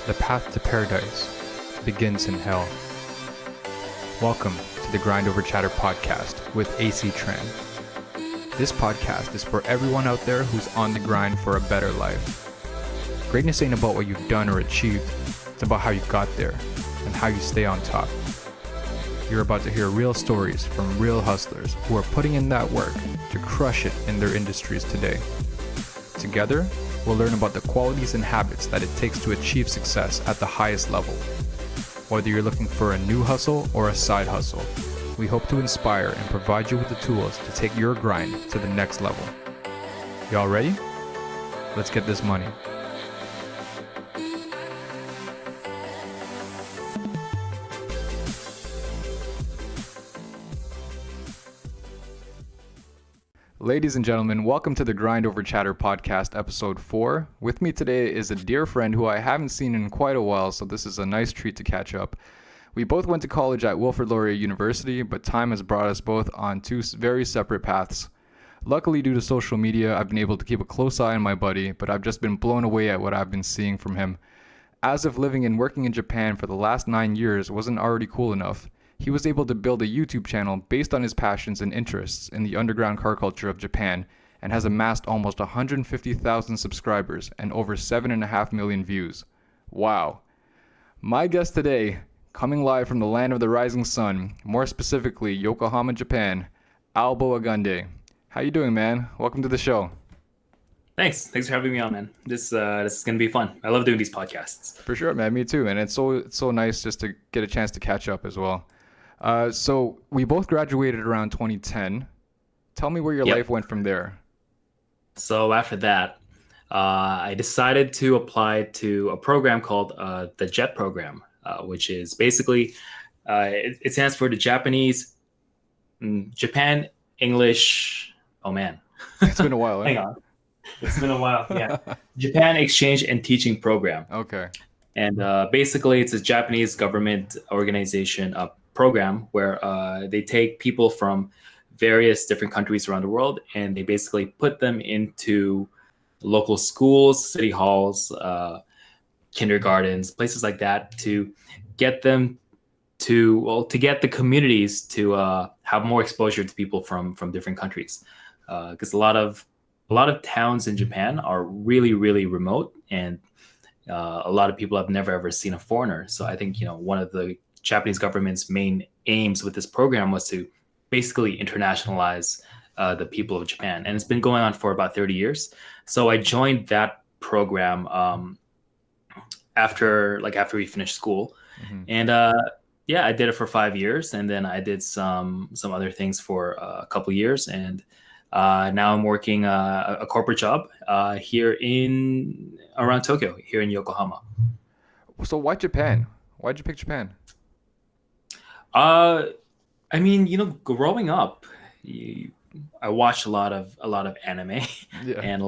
The path to paradise begins in hell. Welcome to the Grind Over Chatter podcast with Acie. This podcast is for everyone out there who's on the grind for a better life. Greatness ain't about what you've done or achieved, it's about how you got there and how you stay on top. You're about to hear real stories from real hustlers who are putting in that work to crush it in their industries today. Together, we'll learn about the qualities and habits that it takes to achieve success at the highest level. Whether you're looking for a new hustle or a side hustle, we hope to inspire and provide you with the tools to take your grind to the next level. Y'all ready? Let's get this money. Ladies and gentlemen, welcome to the Grind Over Chatter podcast, episode 4. With me today is a dear friend who I haven't seen in quite a while, so this is a nice treat to catch up. We both went to college at Wilfrid Laurier University, but time has brought us both on two very separate paths. Luckily, due to social media, I've been able to keep a close eye on my buddy, but I've just been blown away at what I've been seeing from him. As if living and working in Japan for the last 9 years wasn't already cool enough, he was able to build a YouTube channel based on his passions and interests in the underground car culture of Japan and has amassed almost 150,000 subscribers and over 7.5 million views. Wow. My guest today, coming live from the land of the rising sun, more specifically Yokohama, Japan, Albo Agunday. How you doing, man? Welcome to the show. Thanks for having me on, man. This is gonna be fun. I love doing these podcasts. For sure, man. Me too. And it's so nice just to get a chance to catch up as well. So we both graduated around 2010. Tell me where your life went from there. So after that, I decided to apply to a program called the JET program, which is basically, it stands for the Japan English. Oh man, it's been a while. Hang on, it's been a while. Yeah, Japan Exchange and Teaching Program. Okay. And basically, it's a Japanese government organization program where they take people from various different countries around the world and they basically put them into local schools, city halls, kindergartens, places like that to get them to get the communities to have more exposure to people from different countries, because a lot of towns in Japan are really, really remote, and a lot of people have never ever seen a foreigner. So I think one of the Japanese government's main aims with this program was to basically internationalize the people of Japan, and it's been going on for about 30 years. So I joined that program after we finished school, and I did it for 5 years, and then I did some other things for a couple years, and now I'm working a corporate job here around Tokyo, here in Yokohama. So why Japan? Why'd you pick Japan? I mean, growing up, I watched a lot of anime and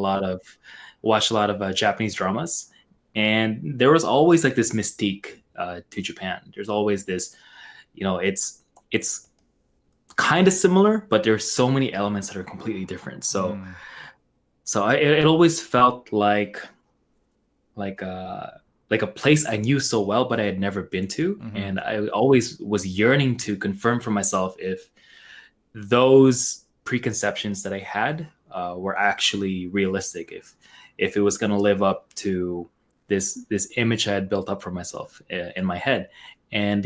watched a lot of Japanese dramas, and there was always like this mystique to Japan. There's always this, it's kind of similar, but there's so many elements that are completely different. So it always felt like a place I knew so well, but I had never been to. And I always was yearning to confirm for myself if those preconceptions that I had were actually realistic, if it was going to live up to this image I had built up for myself in my head. And,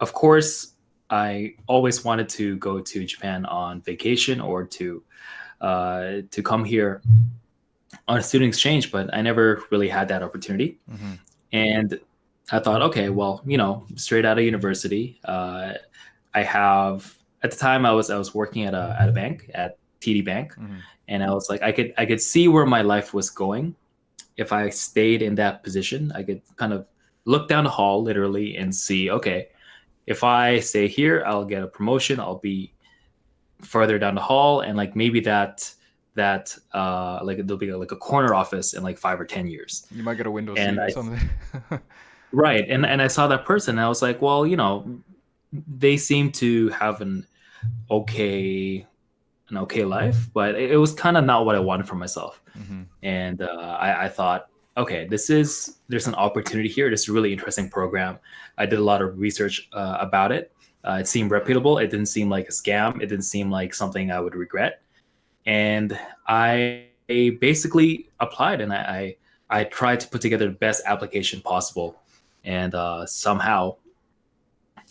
of course, I always wanted to go to Japan on vacation or to come here on a student exchange, but I never really had that opportunity. And I thought, okay, well, straight out of university, I have, at the time I was working at a bank, at TD Bank, and I was like, I could see where my life was going. If I stayed in that position, I could kind of look down the hall literally and see, okay, if I stay here, I'll get a promotion, I'll be further down the hall, and like maybe that like there'll be like a corner office in like 5 or 10 years. You might get a window seat or something. Right. And I saw that person and I was like, well, they seem to have an okay life, but it was kind of not what I wanted for myself. And I thought, okay, there's an opportunity here. This is a really interesting program. I did a lot of research about it. It seemed reputable. It didn't seem like a scam. It didn't seem like something I would regret. And I basically applied, and I tried to put together the best application possible. And somehow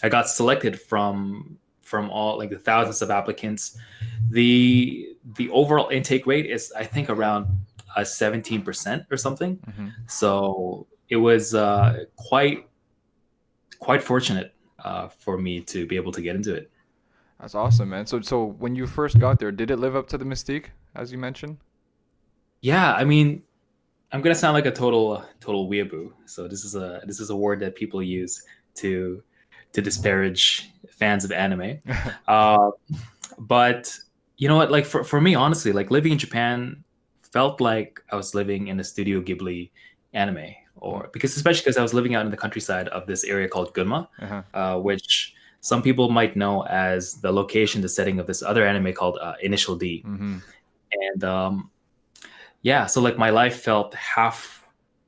I got selected from all like the thousands of applicants. The overall intake rate is, I think, around 17% or something. Hmm. So it was quite fortunate for me to be able to get into it. That's awesome, man. So when you first got there, did it live up to the mystique, as you mentioned? Yeah, I mean, I'm gonna sound like a total weeaboo. So this is a word that people use to to disparage fans of anime. Uh, but you know what? Like for me, honestly, like living in Japan felt like I was living in a Studio Ghibli anime, or because especially because I was living out in the countryside of this area called Gunma, Uh-huh. which some people might know as the location, the setting of this other anime called Initial D. Mm-hmm. And yeah, so like my life felt half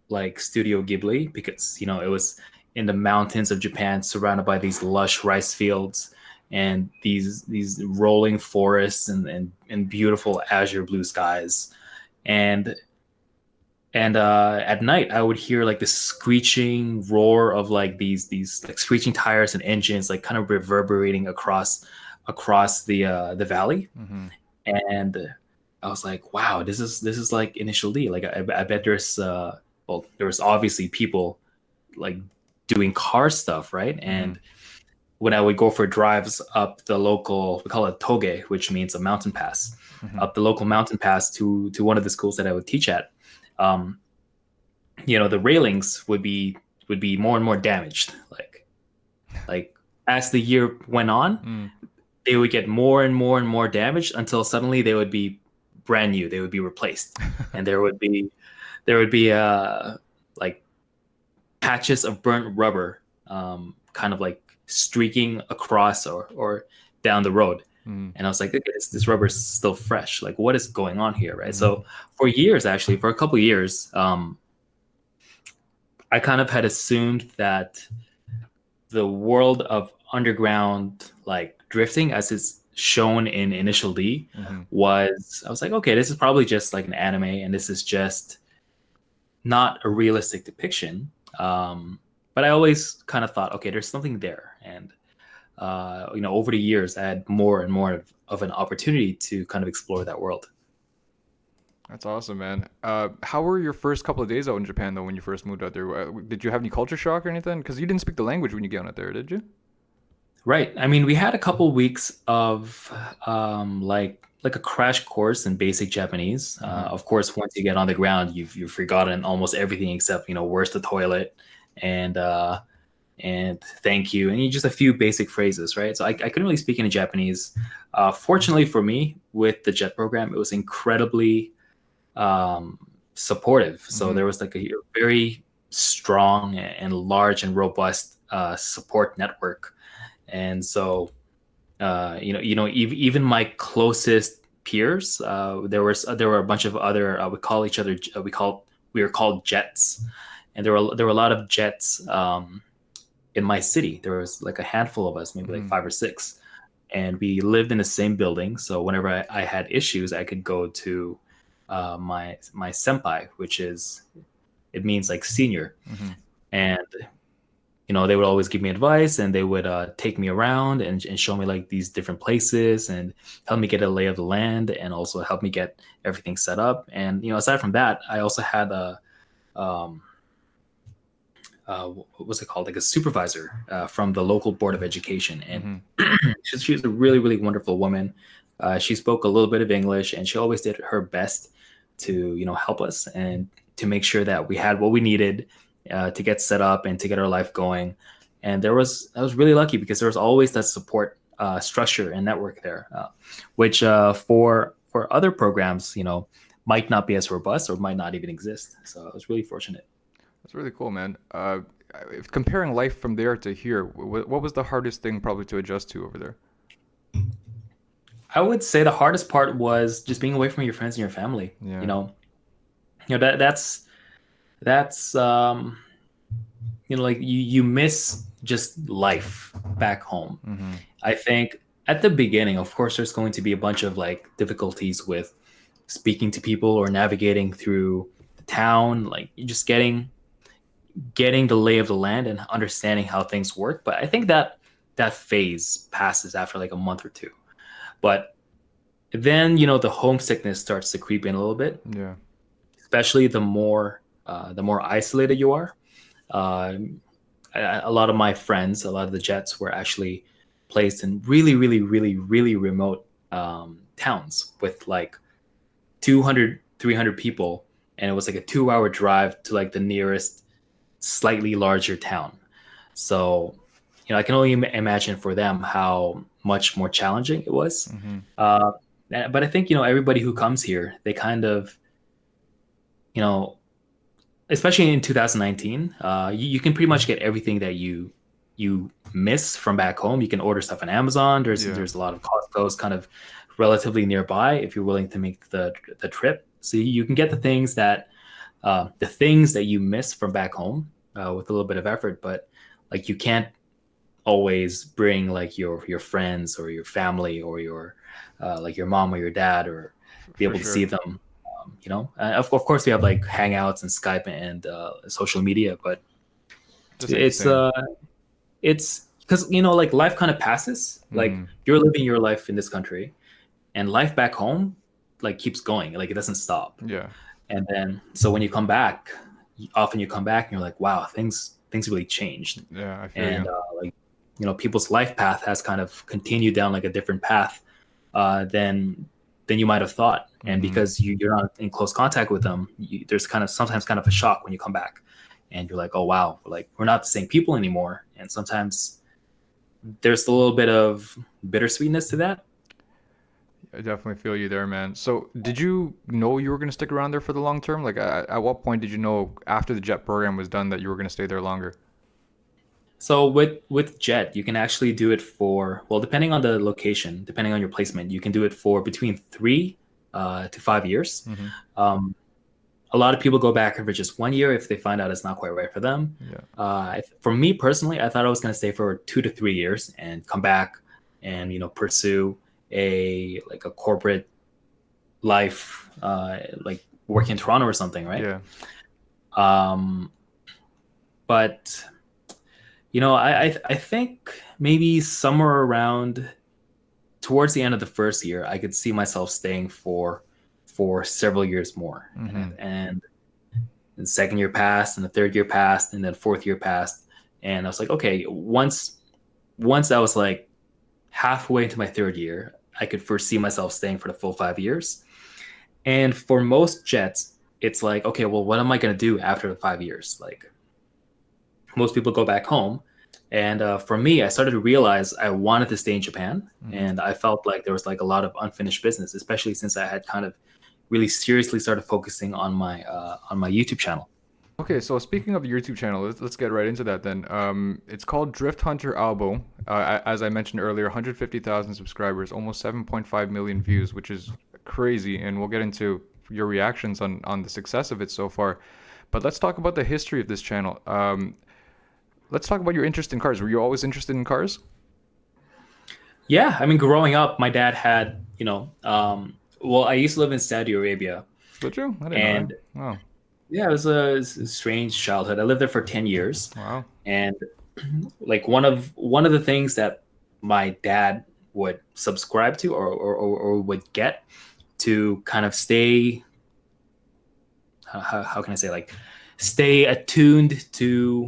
like Studio Ghibli because it was in the mountains of Japan, surrounded by these lush rice fields and these rolling forests and beautiful azure blue skies. And at night I would hear like the screeching roar of like these like screeching tires and engines like kind of reverberating across the valley. Mm-hmm. And I was like, wow, this is like Initial D. Like I bet there's well, there was obviously people like doing car stuff, right? Mm-hmm. And when I would go for drives up the local, we call it toge, which means a mountain pass, Mm-hmm. up the local mountain pass to one of the schools that I would teach at. Um, the railings would be more and more damaged. Like as the year went on, Mm. they would get more and more and more damaged until suddenly they would be brand new. They would be replaced, and there would be like patches of burnt rubber, kind of like streaking across or down the road. Mm-hmm. And I was like, okay, this rubber is still fresh. Like, what is going on here, right? Mm-hmm. So for years, actually, for a couple of years, I kind of had assumed that the world of underground like drifting as it's shown in Initial D Mm-hmm. I was like, okay, this is probably just like an anime and this is just not a realistic depiction. But I always kind of thought, okay, there's something there. And over the years, I had more and more of an opportunity to kind of explore that world. That's awesome, man. How were your first couple of days out in Japan, though, when you first moved out there? Did you have any culture shock or anything? Because you didn't speak the language when you got out there, did you? Right. I mean, we had a couple weeks of like a crash course in basic Japanese. Mm-hmm. Of course, once you get on the ground, you've forgotten almost everything except where's the toilet and thank you and just a few basic phrases, right? So I couldn't really speak any Japanese. Fortunately for me, with the JET program, it was incredibly supportive. So Mm-hmm. there was like a very strong and large and robust support network. And so even my closest peers, there were a bunch of other we call each other we were called jets, and there were a lot of jets in my city. There was like a handful of us, maybe like Mm-hmm. five or six, and we lived in the same building. So whenever I had issues, I could go to my senpai, which is it means like senior, Mm-hmm. and they would always give me advice and they would take me around and show me like these different places and help me get a lay of the land and also help me get everything set up. And aside from that, I also had a um, what was it called, like a supervisor from the local board of education. And Mm-hmm. she was a really really wonderful woman. She spoke a little bit of English and she always did her best to help us and to make sure that we had what we needed to get set up and to get our life going. And I was really lucky because there was always that support structure and network there, which for other programs, might not be as robust or might not even exist. So I was really fortunate. That's really cool, man. If comparing life from there to here, what was the hardest thing probably to adjust to over there? I would say the hardest part was just being away from your friends and your family. Yeah. You know, that's that's like you miss just life back home. Mm-hmm. I think at the beginning, of course, there's going to be a bunch of like difficulties with speaking to people or navigating through the town, like just getting the lay of the land and understanding how things work. But I think that phase passes after like a month or two. But then the homesickness starts to creep in a little bit, Yeah. especially the more isolated you are. Um, a lot of my friends, a lot of the Jets were actually placed in really, really, really, really remote towns with like 200, 300 people. And it was like a 2-hour drive to like the nearest slightly larger town. So, I can only imagine for them how much more challenging it was. Mm-hmm. Uh, but I think, everybody who comes here, they kind of, you know, especially in 2019, you can pretty much get everything that you miss from back home. You can order stuff on Amazon. There's Yeah. there's a lot of Costco's kind of relatively nearby if you're willing to make the trip. So you can get the things that you miss from back home with a little bit of effort. But like you can't always bring like your friends or your family or your like your mom or your dad or be For able to see sure. them. Of course we have like Hangouts and Skype and social media, but Just ain't the it's same. it's because like life kind of passes. Like Mm-hmm. you're living your life in this country, and life back home like keeps going. Like it doesn't stop. Yeah. And then so when you come back, often you come back and you're like, wow, things really changed. Yeah. I feel And you. like people's life path has kind of continued down like a different path than you might have thought. And Mm-hmm. because you're not in close contact with them, there's sometimes kind of a shock when you come back, and you're like, oh wow, like we're not the same people anymore. And sometimes there's a little bit of bittersweetness to that. I definitely feel you there, man. So, did you know you were going to stick around there for the long term? Like, at what point did you know after the jet program was done that you were going to stay there longer? So with Jet, you can actually do it for, well, depending on the location, depending on your placement, you can do it for between 3 to 5 years. Mm-hmm. Um, a lot of people go back for just 1 year if they find out it's not quite right for them. Yeah. For me personally, I thought I was going to stay for 2 to 3 years and come back and pursue a corporate life, like working in Toronto or something, right? Yeah. Um, but I think maybe somewhere around towards the end of the first year, I could see myself staying for several years more. Mm-hmm. And the second year passed, and the third year passed, and then fourth year passed, and I was like, okay, once I was like halfway into my third year, I could foresee myself staying for the full 5 years. And for most Jets, it's like, okay, well, what am I going to do after the 5 years? Like most people go back home. And for me, I started to realize I wanted to stay in Japan. Mm-hmm. And I felt like there was like a lot of unfinished business, especially since I had kind of really seriously started focusing on my YouTube channel. Okay, so speaking of the YouTube channel, let's get right into that then. It's called DriftHunterAlbo. As I mentioned earlier, 150,000 subscribers, almost 7.5 million views, which is crazy. And we'll get into your reactions on the success of it so far. But let's talk about the history of this channel. Let's talk about your interest in cars. Were you always interested in cars? Yeah, I mean, growing up, my dad had, well, I used to live in Saudi Arabia, Did you? I didn't know that. and Wow. yeah, it was a strange childhood. I lived there for 10 years, Wow. and like one of the things that my dad would subscribe to or would get to kind of stay, how can I say, like stay attuned to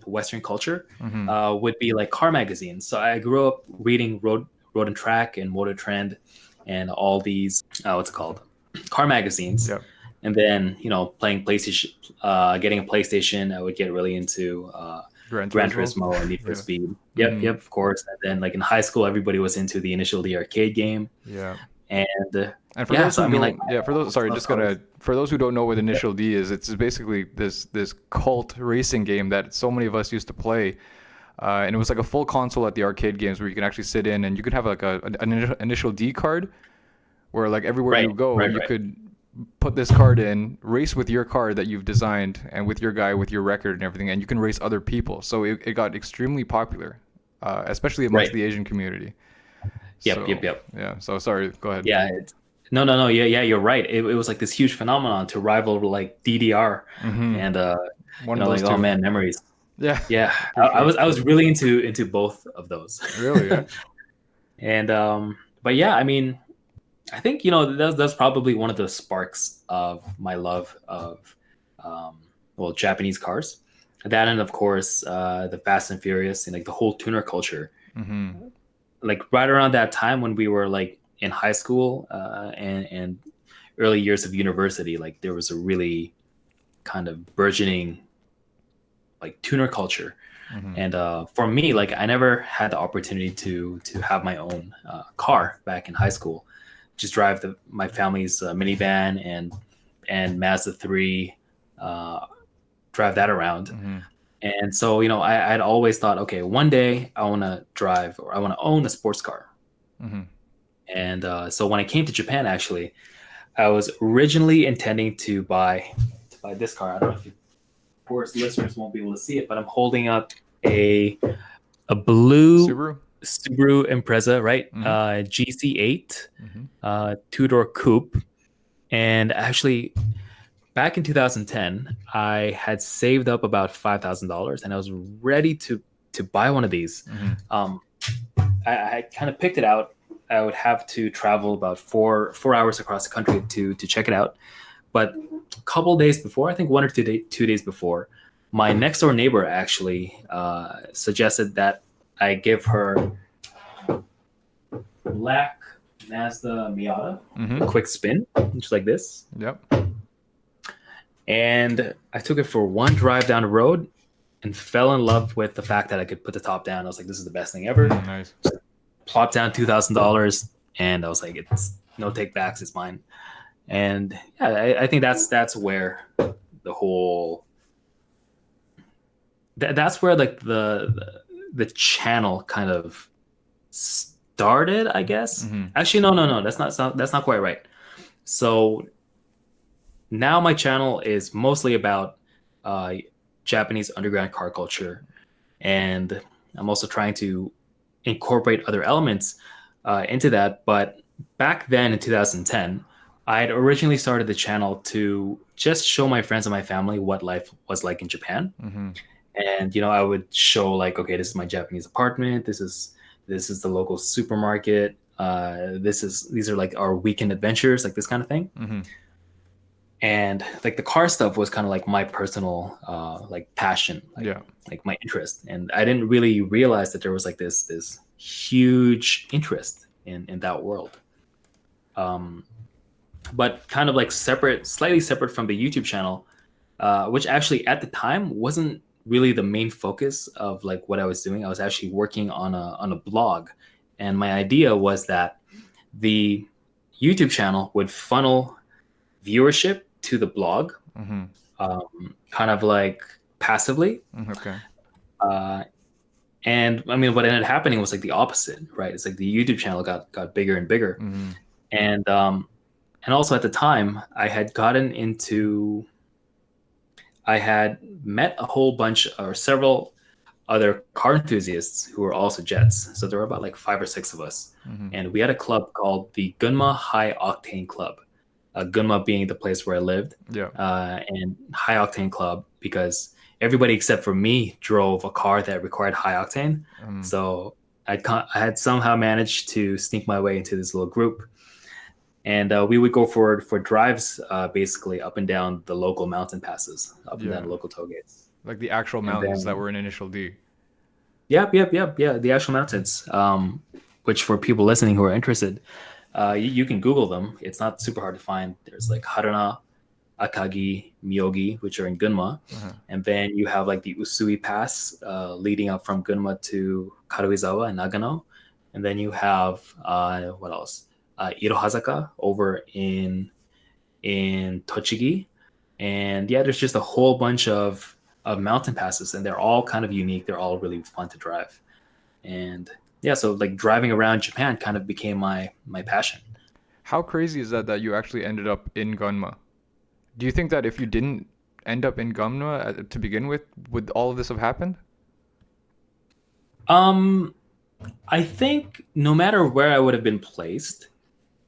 Western culture Mm-hmm. would be like car magazines. So I grew up reading Road and Track and Motor Trend and all these what's it called, car magazines. Yep. And then playing PlayStation, getting a PlayStation, I would get really into Gran Gran Turismo. Turismo and Need for Yeah. Speed. Yep, Mm-hmm. yep, of course. And then like in high school, everybody was into the Initial D arcade game, Yeah. and And for yeah. those So who I mean, know, like, yeah, for those, sorry, love just cars. gonna, for those who don't know what Initial D is, it's basically this cult racing game that so many of us used to play, and it was like a full console at the arcade games where you can actually sit in and you could have like an Initial D card, where like everywhere Right, you go, right, you right. could put this card in, race with your card that you've designed, and with your guy with your record and everything, and you can race other people. So it got extremely popular, especially amongst Right. the Asian community. Yep. So Yep. Yep. yeah. So sorry. Go ahead. Yeah. No, no, no. Yeah, yeah, you're right. It was like this huge phenomenon to rival like DDR, Mm-hmm. and One of those like, oh two. man, memories. Yeah, Yeah, for sure. I was really into both of those. Really? Yeah. And but yeah, I mean, I think that's probably one of the sparks of my love of well, Japanese cars. That, and of course the Fast and Furious and like the whole tuner culture. Mm-hmm. Like right around that time when we were like in high school and early years of university, like there was a really kind of burgeoning like tuner culture. Mm-hmm. And for me, like I never had the opportunity to have my own car back in high school. Just drive my family's minivan and Mazda 3, drive that around. Mm-hmm. And so I'd always thought, okay, one day I want to drive or I want to own a sports car. Mm-hmm. And so when I came to Japan, actually, I was originally intending to buy this car. I don't know if of course listeners won't be able to see it, but I'm holding up a blue Subaru Impreza, right? Mm-hmm. GC8, Mm-hmm. two-door coupe. And actually, back in 2010, I had saved up about $5,000, and I was ready to buy one of these. Mm-hmm. I kind of picked it out. I would have to travel about four hours across the country to check it out. But a couple days before, I think 1 or 2 days before, my next door neighbor actually suggested that I give her black Mazda Miata Mm-hmm. a quick spin, just like this. Yep. And I took it for one drive down the road and fell in love with the fact that I could put the top down. I was like, this is the best thing ever. Nice. Plopped down $2,000, and I was like, it's no take backs, it's mine. And yeah, I think that's where the whole that's where like the channel kind of started, I guess. Mm-hmm. Actually, no, that's not quite right. So now my channel is mostly about Japanese underground car culture, and I'm also trying to incorporate other elements into that. But back then in 2010, I had originally started the channel to just show my friends and my family what life was like in Japan. Mm-hmm. And I would show like, okay, this is my Japanese apartment. This is the local supermarket. These are like our weekend adventures, like this kind of thing. Mm-hmm. And like the car stuff was kind of like my personal like passion, like my interest. And I didn't really realize that there was like this huge interest in that world. But kind of like slightly separate from the YouTube channel, which actually at the time wasn't really the main focus of like what I was doing. I was actually working on a blog, and my idea was that the YouTube channel would funnel viewership to the blog, Mm-hmm. kind of like passively. Okay. And I mean, what ended up happening was like the opposite, right? It's like the YouTube channel got bigger and bigger, Mm-hmm. and also at the time I had met a whole bunch or several other car enthusiasts who were also Jets. So there were about like 5 or 6 of us, Mm-hmm. and we had a club called the Gunma High Octane Club. Gunma being the place where I lived, Yeah. and High Octane Club because everybody except for me drove a car that required high octane. Mm-hmm. So I had somehow managed to sneak my way into this little group, and we would go for drives, basically up and down the local mountain passes, up and down the local toll gates. Like the actual mountains that were in Initial D. Yep. Yeah, the actual mountains. Which for people listening who are interested, you can Google them. It's not super hard to find. There's like Haruna, Akagi, Miyogi, which are in Gunma. Uh-huh. And then you have like the Usui Pass leading up from Gunma to Karuizawa and Nagano. And then you have, what else? Irohazaka over in Tochigi. And yeah, there's just a whole bunch of mountain passes, and they're all kind of unique. They're all really fun to drive. And yeah, so like driving around Japan kind of became my passion. How crazy is that you actually ended up in Gunma? Do you think that if you didn't end up in Gunma to begin with, would all of this have happened? Um, I think no matter where I would have been placed,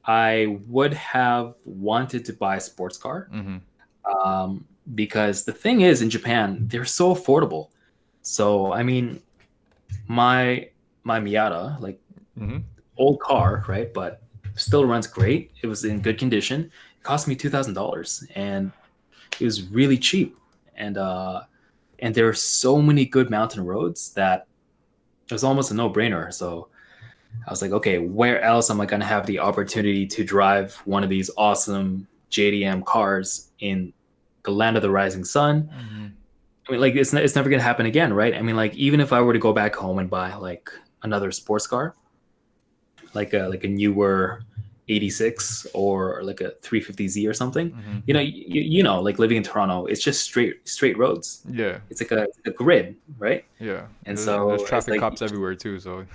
I would have wanted to buy a sports car. Mm-hmm. Because the thing is, in Japan, they're so affordable. So I mean, my my Miata, like Mm-hmm. old car, right? But still runs great. It was in good condition. It cost me $2,000, and it was really cheap. And there are so many good mountain roads that it was almost a no brainer. So I was like, okay, where else am I going to have the opportunity to drive one of these awesome JDM cars in the land of the rising sun? Mm-hmm. I mean, like it's never going to happen again, right? I mean, like even if I were to go back home and buy like another sports car, like a newer 86 or like a 350Z or something, Mm-hmm. you know, like living in Toronto, it's just straight roads. Yeah. It's like a grid, right? Yeah. And And there's so it's traffic like, cops everywhere too, so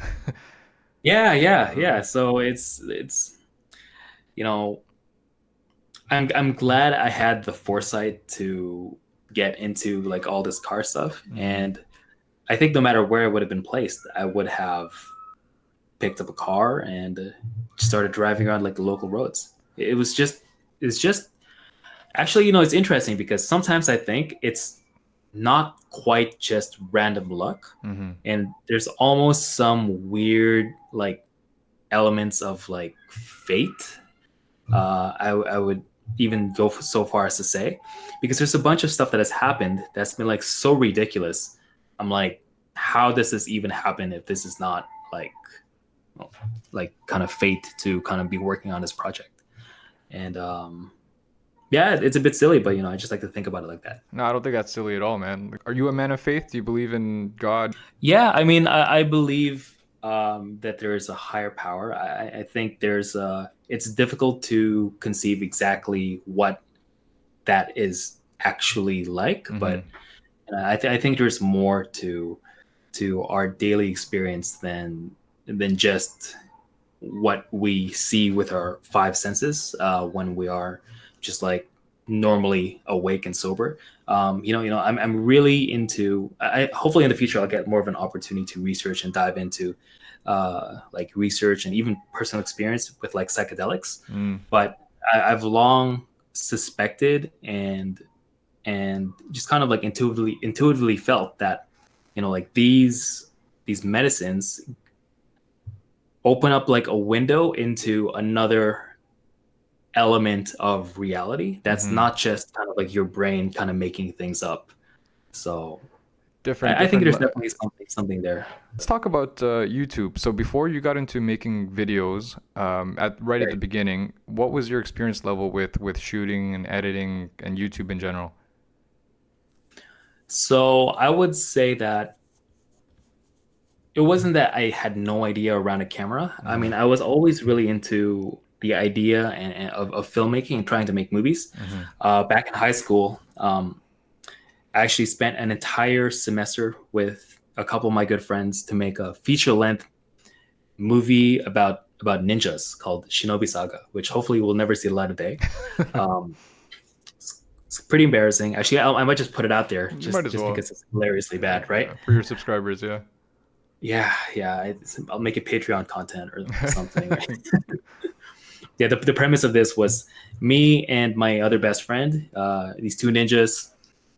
yeah. So it's you know, I'm glad I had the foresight to get into like all this car stuff. mm-hmm. And I think no matter where I would have been placed, I would have picked up a car and started driving around like the local roads. It's just actually, it's interesting because sometimes I think it's not quite just random luck, Mm-hmm. and there's almost some weird like elements of like fate. I would even go so far as to say, because there's a bunch of stuff that has happened that's been like so ridiculous. I'm like, how does this even happen if this is not like, well, like kind of fate to kind of be working on this project? And yeah, it's a bit silly, but I just like to think about it like that. No, I don't think that's silly at all, man. Like, are you a man of faith? Do you believe in God? Yeah, I mean, I believe that there is a higher power. I think it's difficult to conceive exactly what that is actually like, Mm-hmm. but I think there's more to our daily experience than just what we see with our five senses when we are just like normally awake and sober. I'm really into. Hopefully in the future I'll get more of an opportunity to research and dive into like research and even personal experience with like psychedelics. Mm. But I've long suspected and just kind of like intuitively felt that like these medicines open up like a window into another element of reality that's Mm-hmm. not just kind of like your brain kind of making things up. So Different, I think different. there's definitely something there. Let's talk about YouTube. So before you got into making videos, right at the Right. beginning, what was your experience level with shooting and editing and YouTube in general? So I would say that it wasn't that I had no idea around a camera. I Mm-hmm. mean, I was always really into the idea of filmmaking and trying to make movies. Mm-hmm. Back in high school, I actually spent an entire semester with a couple of my good friends to make a feature length movie about ninjas called Shinobi Saga, which hopefully will never see the light of day. Um, it's pretty embarrassing. Actually, I might just put it out there You might just as just well. because it's hilariously bad, right? For your subscribers, yeah. Yeah. I'll make it Patreon content or something. Yeah, the premise of this was me and my other best friend, these two ninjas,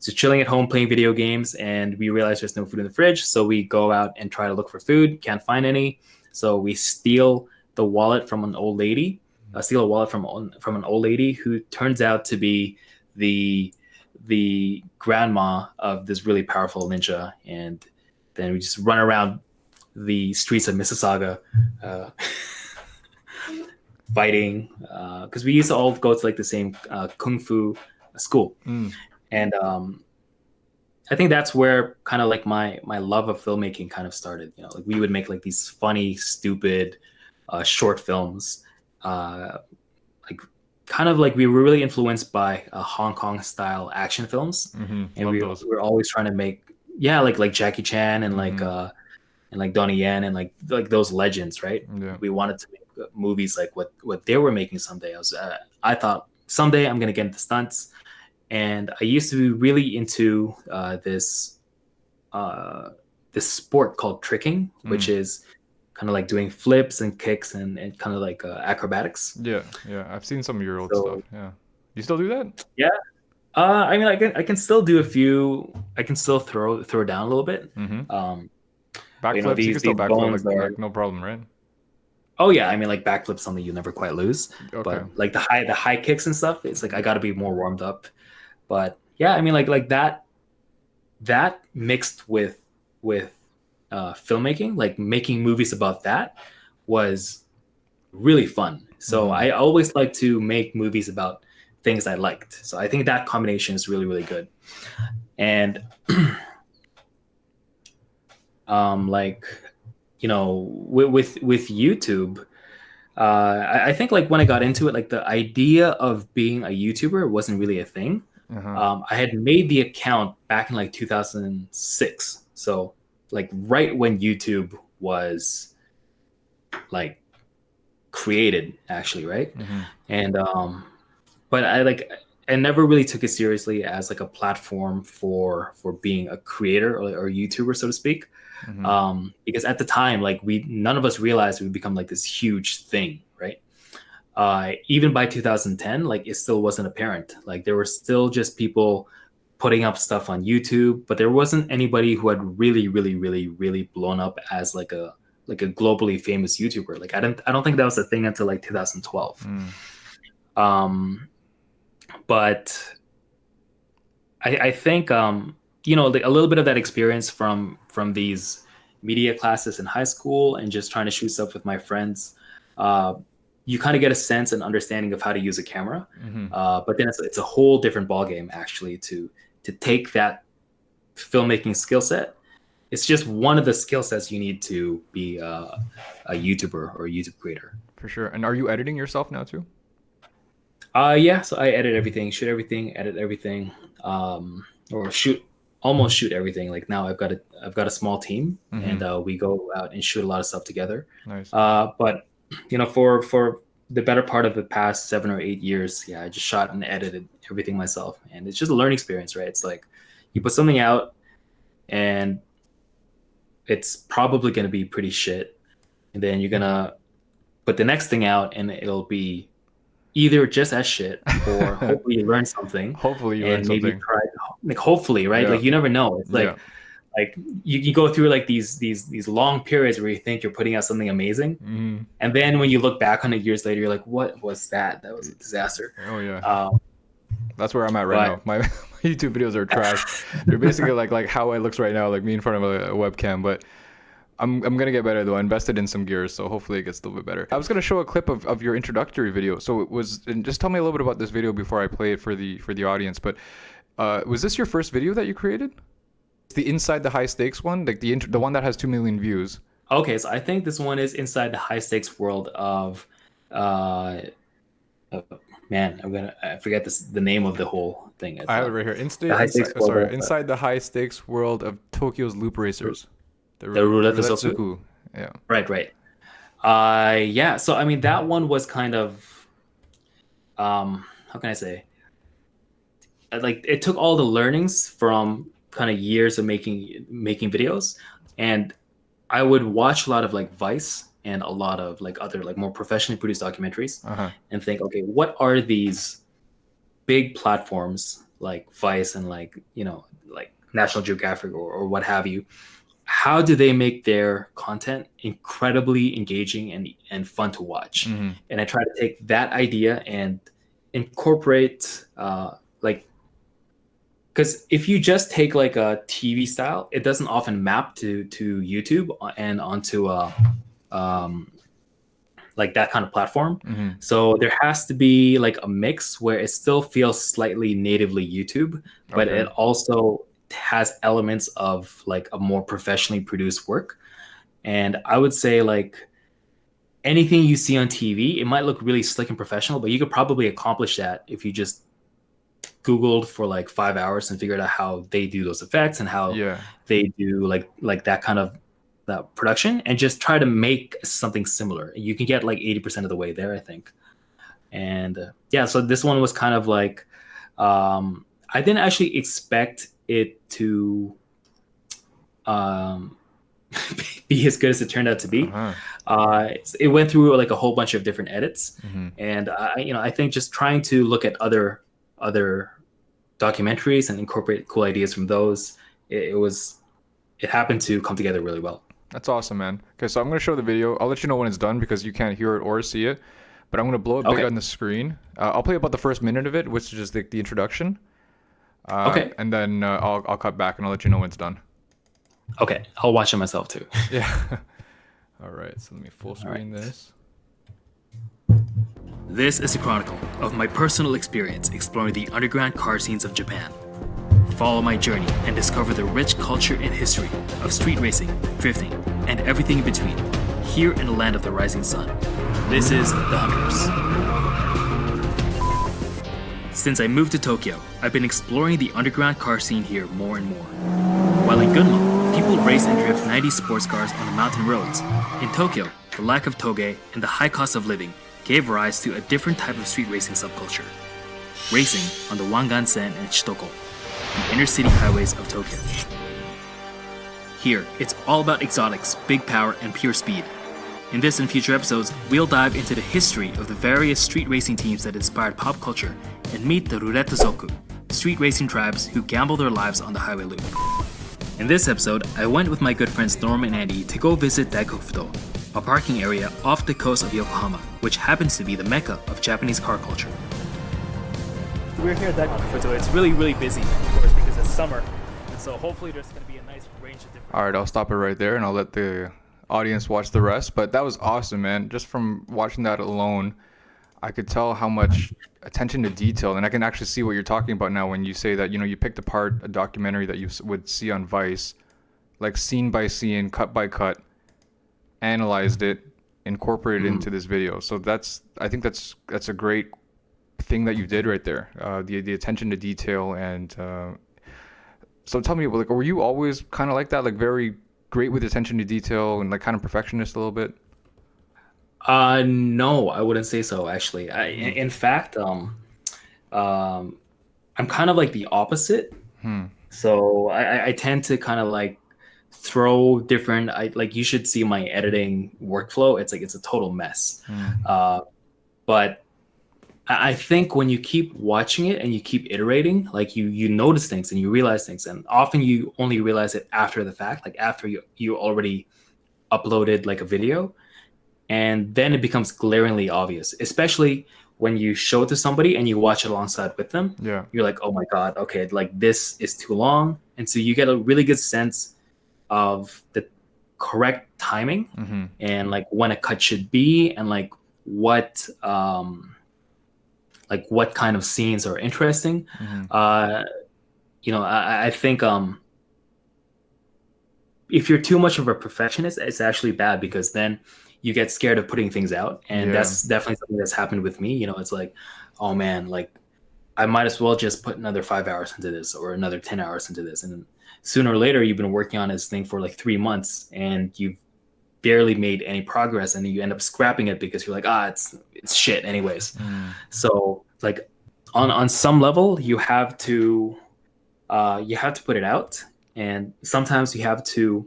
just chilling at home playing video games, and we realize there's no food in the fridge, so we go out and try to look for food. Can't find any, so we steal the wallet from an old lady. Steal a wallet from an old lady who turns out to be the the grandma of this really powerful ninja, and then we just run around the streets of Mississauga. Uh, Fighting because we used to all go to like the same kung fu school, Mm. and I think that's where kind of like my love of filmmaking kind of started. Like we would make like these funny, stupid short films, like kind of like we were really influenced by Hong Kong style action films, Mm-hmm. and Love we those. were always trying to make like Jackie Chan and Mm-hmm. like Donnie Yen and like those legends, right? Yeah. We wanted to make movies like what they were making someday. I thought someday I'm gonna get into stunts, and I used to be really into this sport called tricking, which is kind of like doing flips and kicks and kind of like acrobatics. Yeah, yeah. I've seen some of your old stuff. So Yeah. You still do that? yeah, I mean, I can still do a few. I can still throw down a little bit. Mm-hmm. Um, but, Backflips, you can still these backflip bones are. like no problem, right? Oh yeah, I mean, like backflips something you never quite lose, Okay. but like the high kicks and stuff, it's like I got to be more warmed up. But yeah, I mean, like that mixed with filmmaking, like making movies about that, was really fun. So I always like to make movies about things I liked. So I think that combination is really, really good. And like, with YouTube, I think like when I got into it, like the idea of being a YouTuber wasn't really a thing. I had made the account back in like 2006. So like right when YouTube was like created, actually, right? And but I never really took it seriously as like a platform for being a creator or YouTuber, so to speak. Because at the time, like none of us realized we'd become like this huge thing, right? Even by 2010, like it still wasn't apparent. Like there were still just people putting up stuff on YouTube, but there wasn't anybody who had really, really, really, really blown up as like a globally famous YouTuber. Like I don't think that was a thing until like 2012. But I think like a little bit of that experience from these media classes in high school and just trying to shoot stuff with my friends, you kind of get a sense and understanding of how to use a camera. But then it's a whole different ballgame actually to take that filmmaking skill set. It's just one of the skill sets you need to be a YouTuber or a YouTube creator. For sure. And are you editing yourself now too? Yeah. So I edit everything, shoot everything, edit everything, or almost shoot everything. Like now I've got a small team, and we go out and shoot a lot of stuff together. Nice. But for the better part of the past 7 or 8 years, yeah, I just shot and edited everything myself, and it's just a learning experience, right? It's like you put something out, and it's probably going to be pretty shit, and then you're gonna put the next thing out, and it'll be either just as shit, or hopefully you learn something. Hopefully you learn maybe something. try, like hopefully, right? Yeah. Like you never know. It's like Yeah. like you go through like these long periods where you think you're putting out something amazing, and then when you look back on it years later, you're like, what was that? That was a disaster. Oh yeah. That's where I'm at right now. My YouTube videos are trash. They're basically like how it looks right now, like me in front of a webcam. But I'm gonna get better though. I invested in some gears, so hopefully it gets a little bit better. I was gonna show a clip of your introductory video. So and just tell me a little bit about this video before I play it for the audience. But was this your first video that you created? It's the Inside the High Stakes one, like the one that has 2 million views. Okay, so I think this one is inside the high stakes world of man, I forget the name of the whole thing. It's, I have it right here. Inside the High Stakes World of Tokyo's Loop Racers. The Roulette Suku. Yeah. Right. Yeah. So I mean, that one was kind of, how can I say? Like it took all the learnings from kind of years of making videos, and I would watch a lot of like Vice and a lot of like other like more professionally produced documentaries, and think, okay, what are these big platforms like Vice and like like National Geographic or what have you? How do they make their content incredibly engaging and fun to watch? And I try to take that idea and incorporate like, because if you just take like a TV style, it doesn't often map to YouTube and onto like that kind of platform. So there has to be like a mix where it still feels slightly natively YouTube, but it also has elements of like a more professionally produced work. And I would say like anything you see on TV, it might look really slick and professional, but you could probably accomplish that if you just Googled for like 5 hours and figured out how they do those effects and how they do like that kind of that production and just try to make something similar. You can get like 80% of the way there, I think. And yeah, so this one was kind of like, I didn't actually expect it to be as good as it turned out to be. It went through like a whole bunch of different edits, and I think just trying to look at other documentaries and incorporate cool ideas from those, it happened to come together really well. That's awesome, man. Okay, so I'm gonna show the video. I'll let you know when it's done because you can't hear it or see it. But I'm gonna blow it big on the screen. I'll play about the first minute of it, which is just the introduction. And then I'll cut back and I'll let you know when it's done. Okay, I'll watch it myself too. Yeah. All right, so let me full screen this. This is a chronicle of my personal experience exploring the underground car scenes of Japan. Follow my journey and discover the rich culture and history of street racing, drifting, and everything in between, here in the land of the rising sun. This is The Hunters. Since I moved to Tokyo, I've been exploring the underground car scene here more and more. While in Gunma, people race and drift 90s sports cars on the mountain roads. In Tokyo, the lack of toge and the high cost of living gave rise to a different type of street racing subculture. Racing on the Wangansen and Shitoko, the inner city highways of Tokyo. Here, it's all about exotics, big power, and pure speed. In this and future episodes, we'll dive into the history of the various street racing teams that inspired pop culture and meet the Rurettozoku, street racing tribes who gamble their lives on the highway loop. In this episode, I went with my good friends Norm and Andy to go visit Daikofuto, a parking area off the coast of Yokohama, which happens to be the mecca of Japanese car culture. We're here at Daikofuto. It's really, really busy, of course, because it's summer, and so hopefully there's going to be a nice range of different... All right, I'll stop it right there and I'll let the audience watch the rest. But that was awesome, man. Just from watching that alone, I could tell how much attention to detail, and I can actually see what you're talking about now when you say that, you picked apart a documentary that you would see on Vice, like scene by scene, cut by cut, analyzed it, incorporated it into this video. So I think that's a great thing that you did right there. The attention to detail. And so tell me, like, were you always kind of like that, like very great with attention to detail and like kind of perfectionist a little bit? No, I wouldn't say so, actually. In fact, I'm kind of like the opposite. So I tend to kind of like throw different, like you should see my editing workflow. It's a total mess. But I think when you keep watching it and you keep iterating, like you notice things and you realize things, and often you only realize it after the fact, like after you already uploaded like a video. And then it becomes glaringly obvious, especially when you show it to somebody and you watch it alongside with them. Yeah. You're like, oh my God, okay, like this is too long. And so you get a really good sense of the correct timing and like when a cut should be, and like what kind of scenes are interesting. I think if you're too much of a perfectionist, it's actually bad, because then you get scared of putting things out. And that's definitely something that's happened with me. It's like, oh man, like I might as well just put another 5 hours into this or another 10 hours into this. And sooner or later, you've been working on this thing for like 3 months and you've barely made any progress, and you end up scrapping it because you're like, it's shit anyways. So like on some level, you have to put it out. And sometimes you have to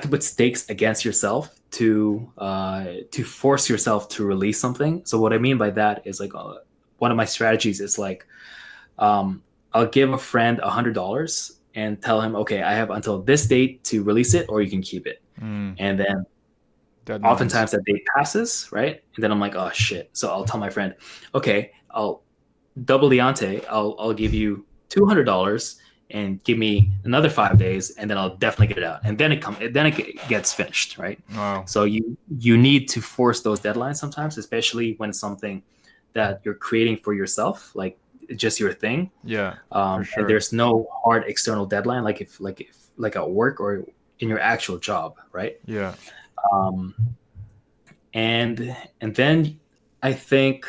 put stakes against yourself to force yourself to release something. So what I mean by that is like one of my strategies is like I'll give a friend $100 and tell him, okay, I have until this date to release it, or you can keep it. And then oftentimes that date passes, right? And then I'm like, oh shit. So I'll tell my friend, okay, I'll double the ante. I'll give you $200 and give me another 5 days, and then I'll definitely get it out. And then it gets finished, right? Wow. So you need to force those deadlines sometimes, especially when it's something that you're creating for yourself, like just your thing. Yeah. For sure. And there's no hard external deadline, like if at work or in your actual job, right? Yeah. And then I think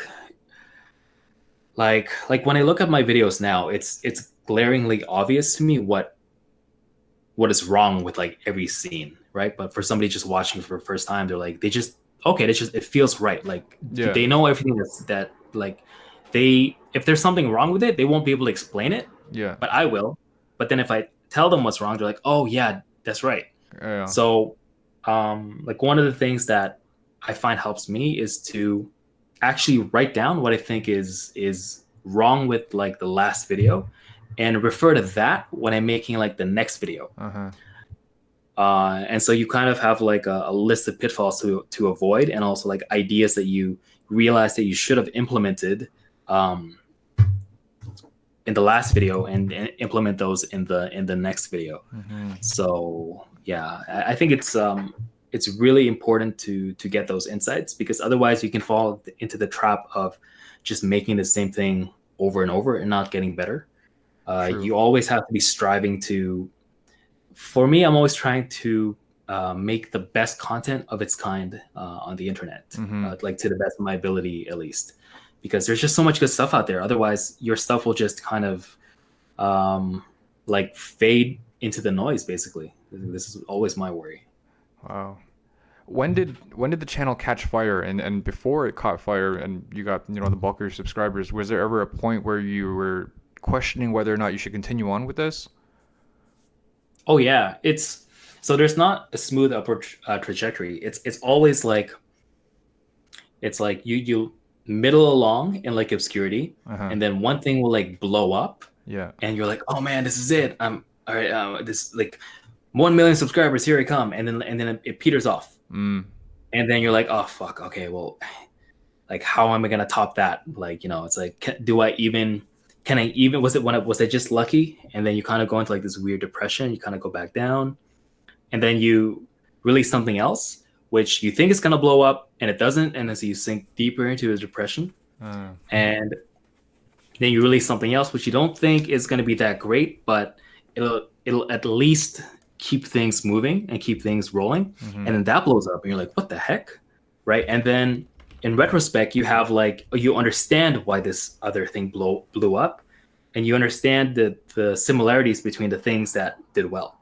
like when I look at my videos now, it's glaringly obvious to me what what is wrong with like every scene, right? But for somebody just watching for the first time, they're like, they just okay, it feels right. Like Yeah. they know everything that like they if there's something wrong with it, they won't be able to explain it, Yeah. but I will. But then if I tell them what's wrong, they're like, oh yeah, that's right. Yeah. So like one of the things that I find helps me is to actually write down what I think is wrong with like the last video and refer to that when I'm making like the next video. Uh-huh. And so you kind of have like a list of pitfalls to avoid, and also like ideas that you realize that you should have implemented in the last video, and implement those in the next video. So yeah, I think it's really important to get those insights, because otherwise you can fall into the trap of just making the same thing over and over and not getting better. You always have to be striving to. For me, I'm always trying to make the best content of its kind on the internet, like to the best of my ability, at least, because there's just so much good stuff out there. Otherwise, your stuff will just kind of like fade into the noise. Basically, this is always my worry. Wow. When did the channel catch fire, and before it caught fire and you got, the bulk of your subscribers, was there ever a point where you were questioning whether or not you should continue on with this? Oh yeah, it's so there's not a smooth upward trajectory. It's always like you middle along in like obscurity, and then one thing will like blow up, and you're like, oh man, this is it. I'm all right. This like 1 million subscribers, here I come, and then it peters off, and then you're like, oh fuck, okay, well, like how am I gonna top that? Like, it's like, can I even, was I just lucky? And then you kind of go into like this weird depression, you kind of go back down, and then you release something else, which you think is going to blow up, and it doesn't. And then so you sink deeper into a depression. And then you release something else, which you don't think is going to be that great, but it'll at least keep things moving and keep things rolling. And then that blows up and you're like, what the heck? Right. And then in retrospect, you have like, you understand why this other thing blew up, and you understand the similarities between the things that did well.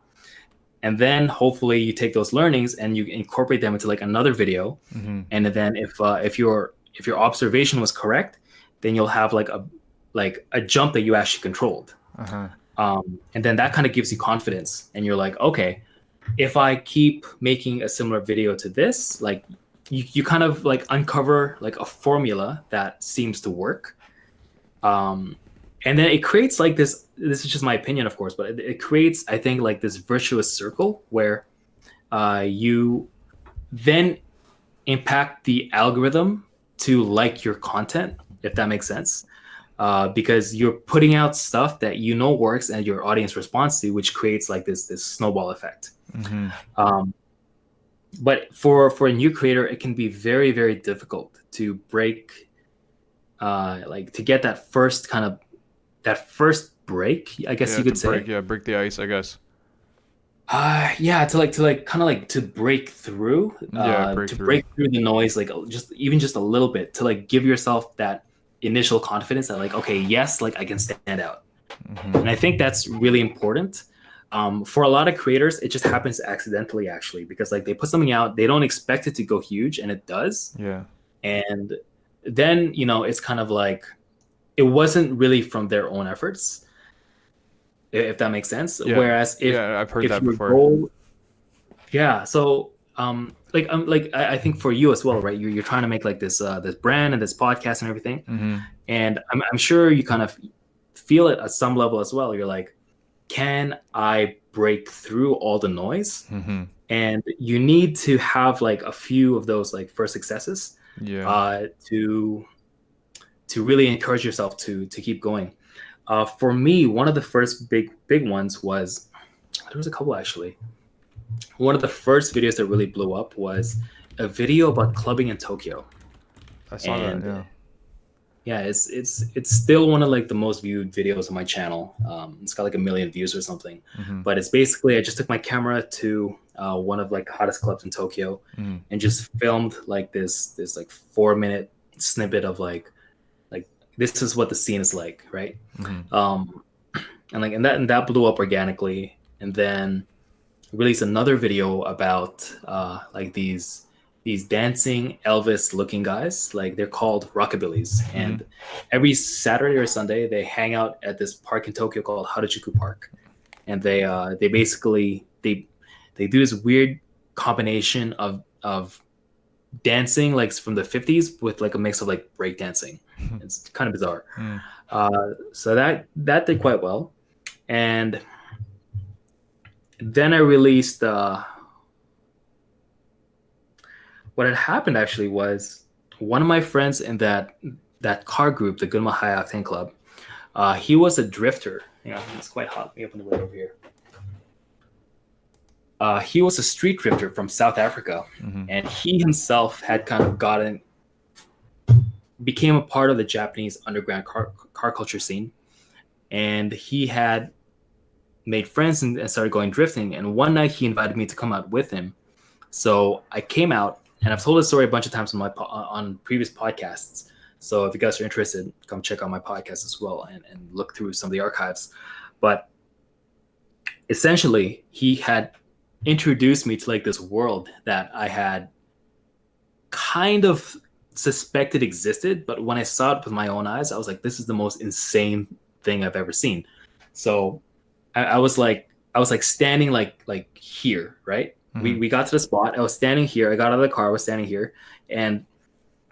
And then hopefully you take those learnings and you incorporate them into like another video. And then if your observation was correct, then you'll have like a jump that you actually controlled. And then that kind of gives you confidence, and you're like, okay, if I keep making a similar video to this, like you kind of like uncover like a formula that seems to work. And then it creates like this is just my opinion, of course, but it creates, I think, like this virtuous circle where you then impact the algorithm to like your content, if that makes sense. Because you're putting out stuff that works and your audience responds to, which creates like this snowball effect. But for a new creator, it can be very, very difficult to break, like to get that first break, I guess you could say. Break the ice, I guess. To break through, break through the noise, like just a little bit, to like give yourself that initial confidence that like, okay, yes, like I can stand out. And I think that's really important. For a lot of creators, it just happens accidentally, actually, because like they put something out, they don't expect it to go huge, and it does. And then it's kind of like it wasn't really from their own efforts, if that makes sense. Whereas if I've heard that before. So I think for you as well, right? You're trying to make like this brand and this podcast and everything, and I'm sure you kind of feel it at some level as well. You're like, can I break through all the noise? And you need to have like a few of those like first successes to really encourage yourself to keep going. For me, one of the first big ones was, there was a couple actually. One of the first videos that really blew up was a video about clubbing in Tokyo. I saw that. Yeah, it's still one of like the most viewed videos on my channel. It's got like 1 million views or something. But it's basically, I just took my camera to one of like the hottest clubs in Tokyo, and just filmed like this like 4-minute snippet of like this is what the scene is like, right? And that blew up organically. And then released another video about like these dancing Elvis looking guys. Like they're called rockabillys, and every Saturday or Sunday they hang out at this park in Tokyo called Harajuku Park, and they basically they do this weird combination of dancing like from the 50s with like a mix of like break dancing. It's kind of bizarre. So that did quite well. And then I released what had happened actually was one of my friends in that car group, the Gunma High Octane Club, he was a drifter. It's quite hot. Let me open the window over here. He was a street drifter from South Africa, and he himself had kind of became a part of the Japanese underground car culture scene, and he had made friends and started going drifting. And one night he invited me to come out with him. So I came out, and I've told this story a bunch of times on previous podcasts. So if you guys are interested, come check out my podcast as well and look through some of the archives. But essentially, he had introduced me to like this world that I had kind of suspected existed, but when I saw it with my own eyes, I was like, this is the most insane thing I've ever seen. So I was like standing like here, right? We got to the spot. I was standing here. I got out of the car. I was standing here, and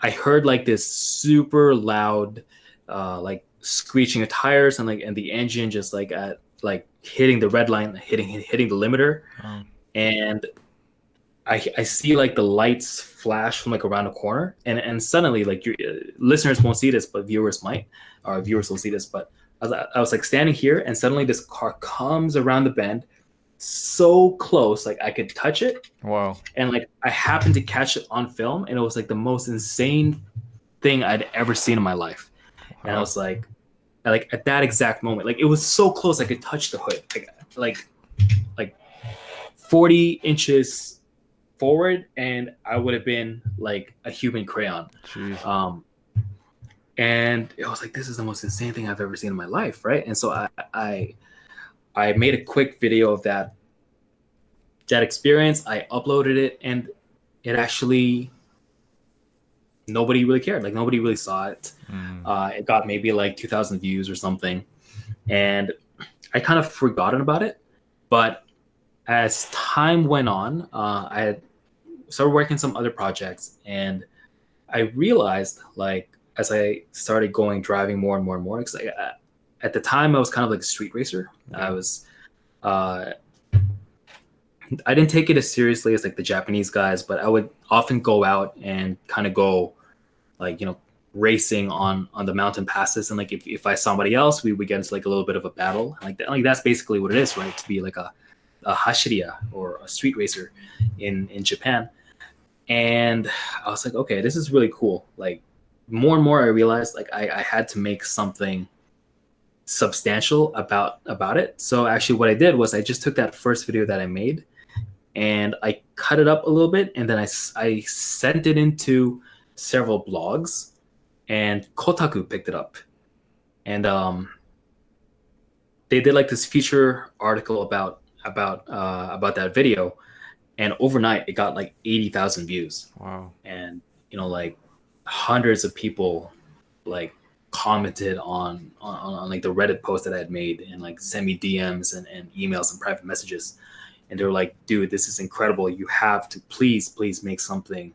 I heard like this super loud, like screeching of tires and the engine just like hitting the red line, hitting the limiter. And I see like the lights flash from like around the corner, and suddenly like your listeners won't see this, but viewers might, or viewers will see this. But I was like standing here, and suddenly this car comes around the bend, so close, like I could touch it. Wow! And like I happened to catch it on film, and it was like the most insane thing I'd ever seen in my life. Wow. And I was like at that exact moment, like it was so close, I could touch the hood, like 40 inches forward, and I would have been like a human crayon. Jeez. And it was like, this is the most insane thing I've ever seen in my life, right? And so I made a quick video of that experience. I uploaded it, and it actually, nobody really cared. Like nobody really saw it. It got maybe like 2,000 views or something, and I kind of forgotten about it. But as time went on, I had started working some other projects, and I realized, like, as I started driving more and more and more, because at the time I was kind of like a street racer. I was, I didn't take it as seriously as like the Japanese guys, but I would often go out and kind of go, like, racing on the mountain passes, and like if I saw somebody else, we would get into like a little bit of a battle. Like that's basically what it is, right? To be like a hashiriya or a street racer in Japan. And I was like, okay, this is really cool. Like more and more I realized like I had to make something substantial about it. So actually what I did was I just took that first video that I made, and I cut it up a little bit, and then I sent it into several blogs, and Kotaku picked it up, and they did like this feature article about that video, and overnight it got like 80,000 views. Wow. And like hundreds of people like commented on like the Reddit post that I had made, and like sent me DMs and emails and private messages, and they were like, dude, this is incredible, you have to please make something,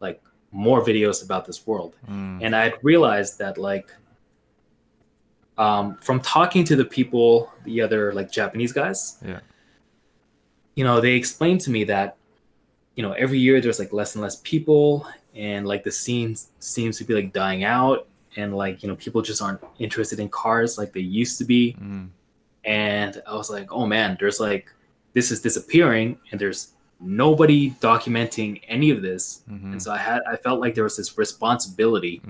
like more videos about this world. And I had realized that like from talking to the people, the other like Japanese guys, they explained to me that every year there's like less and less people, and like the scene seems to be like dying out, and like people just aren't interested in cars like they used to be. And I was like, oh man, there's like, this is disappearing, and there's nobody documenting any of this. And so I felt like there was this responsibility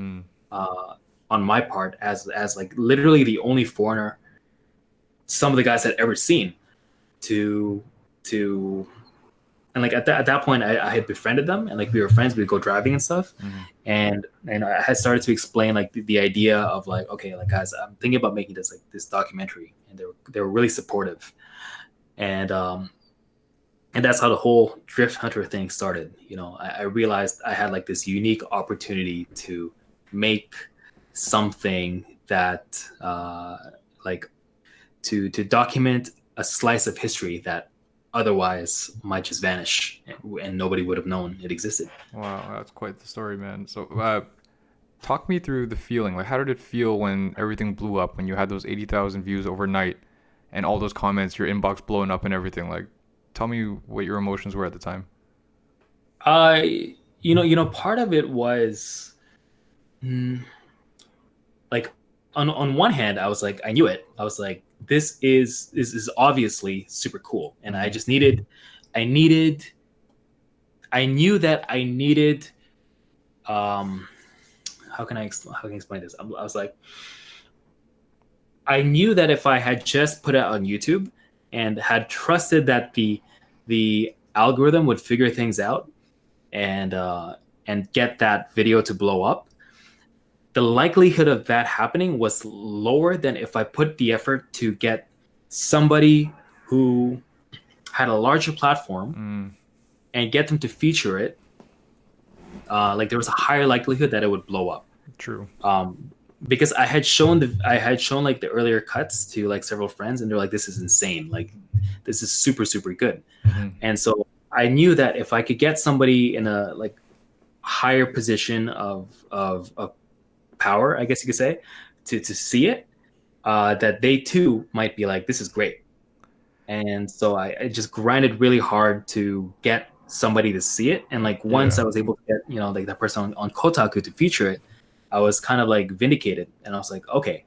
on my part as like literally the only foreigner some of the guys had ever seen to and like at that point I had befriended them, and like we were friends, we'd go driving and stuff. And I had started to explain like the idea of like, okay, like guys, I'm thinking about making this documentary, and they were really supportive. And And that's how the whole Drift Hunter thing started. I realized I had like this unique opportunity to make something that like to document a slice of history that otherwise might just vanish, and nobody would have known it existed. Wow, that's quite the story, man. So, talk me through the feeling. Like, how did it feel when everything blew up, when you had those 80,000 views overnight and all those comments, your inbox blowing up and everything? Like, tell me what your emotions were at the time. Part of it was mm, like on one hand, I was like, I knew it. I was like, this is obviously super cool, and I Mm-hmm. just needed, I needed, I knew that I needed. Um, how can I explain this? I was like, I knew that if I had just put it on YouTube and had trusted that the algorithm would figure things out and get that video to blow up, the likelihood of that happening was lower than if I put the effort to get somebody who had a larger platform Mm, and get them to feature it. Like there was a higher likelihood that it would blow up. true. Um, because I had shown like the earlier cuts to like several friends, and they're like, "This is insane! Like, this is super super good." Mm-hmm. And so I knew that if I could get somebody in a like higher position of power, I guess you could say, to see it, that they too might be like, "This is great." And so I just grinded really hard to get somebody to see it. And like once Yeah. I was able to get, like that person on Kotaku to feature it, I was kind of like vindicated. And I was like, okay,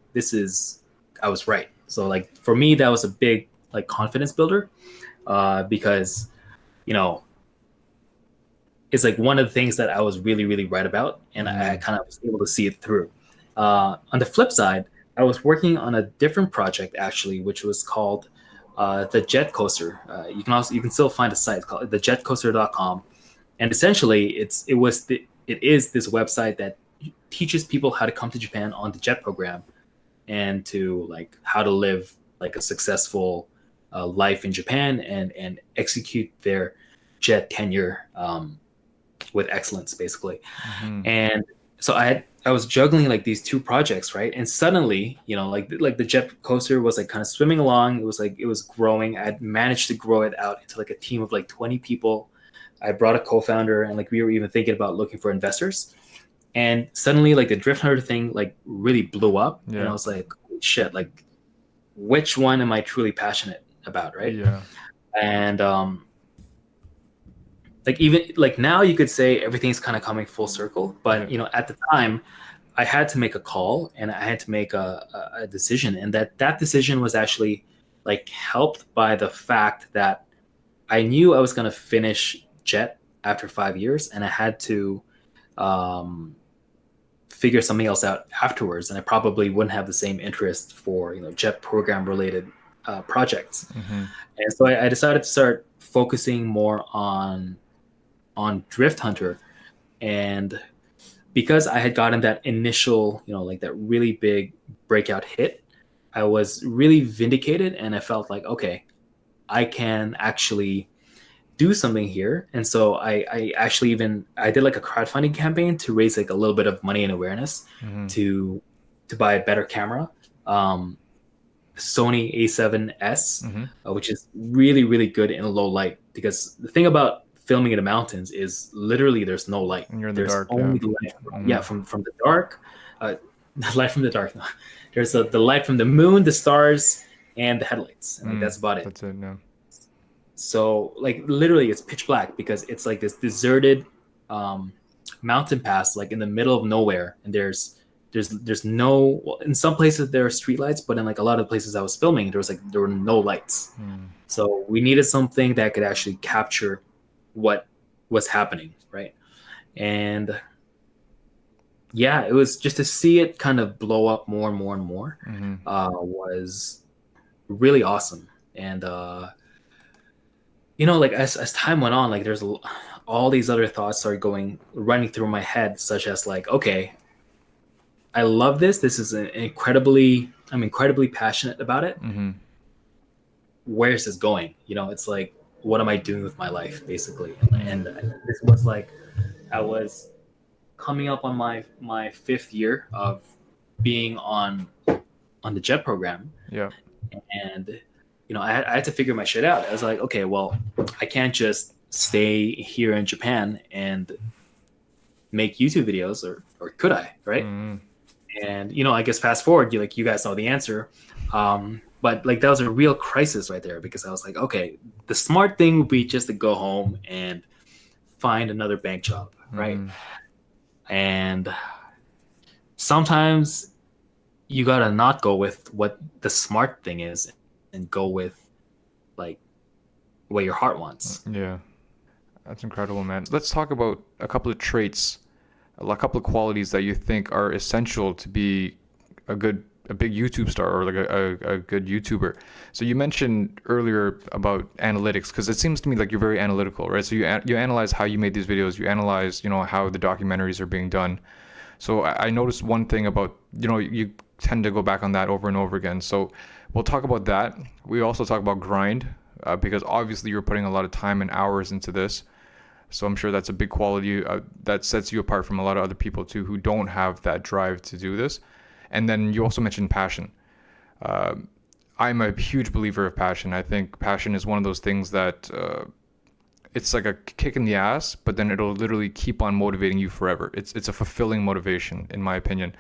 I was right. So like for me, that was a big like confidence builder, because, you know, it's like one of the things that I was really, really right about. And I Mm-hmm. kind of was able to see it through. On the flip side, I was working on a different project actually, which was called the Jet Coaster. You can still find a site called thejetcoaster.com, and essentially it is this website that teaches people how to come to Japan on the jet program and to like how to live like a successful life in Japan and execute their jet tenure with excellence, basically. Mm-hmm. And so I was juggling like these two projects, right? And suddenly, like the jet coaster was like kind of swimming along. It was like it was growing. I had managed to grow it out into like a team of like 20 people. I brought a co-founder, and like we were even thinking about looking for investors. And suddenly, like the Drift Hunter thing, like really blew up, and I Yeah. was like, shit, like which one am I truly passionate about, right? Yeah. And like even like now you could say everything's kind of coming full circle, Yeah. but at the time I had to make a call, and I had to make a decision, and that decision was actually like helped by the fact that I knew I was going to finish jet after 5 years, and I had to um, figure something else out afterwards, and I probably wouldn't have the same interest for jet program related projects. Mm-hmm. And so I decided to start focusing more on Drift Hunter. And because I had gotten that initial, like that really big breakout hit, I was really vindicated, and I felt like, okay, I can actually do something here. And so I actually I did like a crowdfunding campaign to raise like a little bit of money and awareness Mm-hmm. to buy a better camera. Um, Sony A7S, Mm-hmm. which is really, really good in low light. Because the thing about filming in the mountains is literally there's no light. And you're in the There's dark, yeah. only the light, Mm-hmm. from the dark, uh, light from the dark. There's the light from the moon, the stars, and the headlights, and like Mm. that's about it. That's it, yeah. So like literally, it's pitch black because it's like this deserted um, mountain pass, like in the middle of nowhere, and there's no, well, in some places there are street lights, but in like a lot of places I was filming there were no lights. Mm. So we needed something that could actually capture what was happening, right? And yeah, it was just to see it kind of blow up more and more and more, Mm-hmm. was really awesome. And like as time went on, like all these other thoughts started running through my head, such as like, okay, I love this. This is I'm incredibly passionate about it. Mm-hmm. Where is this going? It's like what am I doing with my life, basically. And this was like, I was coming up on my 5th year of being on the jet program. Yeah. And I had to figure my shit out. I was like, okay, well, I can't just stay here in Japan and make YouTube videos, or could I, right? And I guess fast forward, you guys know the answer. But like, that was a real crisis right there, because I was like, okay, the smart thing would be just to go home and find another bank job, right? And sometimes you gotta not go with what the smart thing is and go with like what your heart wants. Yeah. That's incredible, man. Let's talk about a couple of traits, a couple of qualities that you think are essential to be a big YouTube star, or like a good YouTuber. So you mentioned earlier about analytics, because it seems to me like you're very analytical, right? So you analyze how you made these videos, you analyze, how the documentaries are being done. So I noticed one thing about, you tend to go back on that over and over again. So we'll talk about that. We also talk about grind, because obviously you're putting a lot of time and hours into this. So I'm sure that's a big quality that sets you apart from a lot of other people too, who don't have that drive to do this. And then you also mentioned passion. I'm a huge believer of passion. I think passion is one of those things that it's like a kick in the ass, but then it'll literally keep on motivating you forever. It's a fulfilling motivation, in my opinion.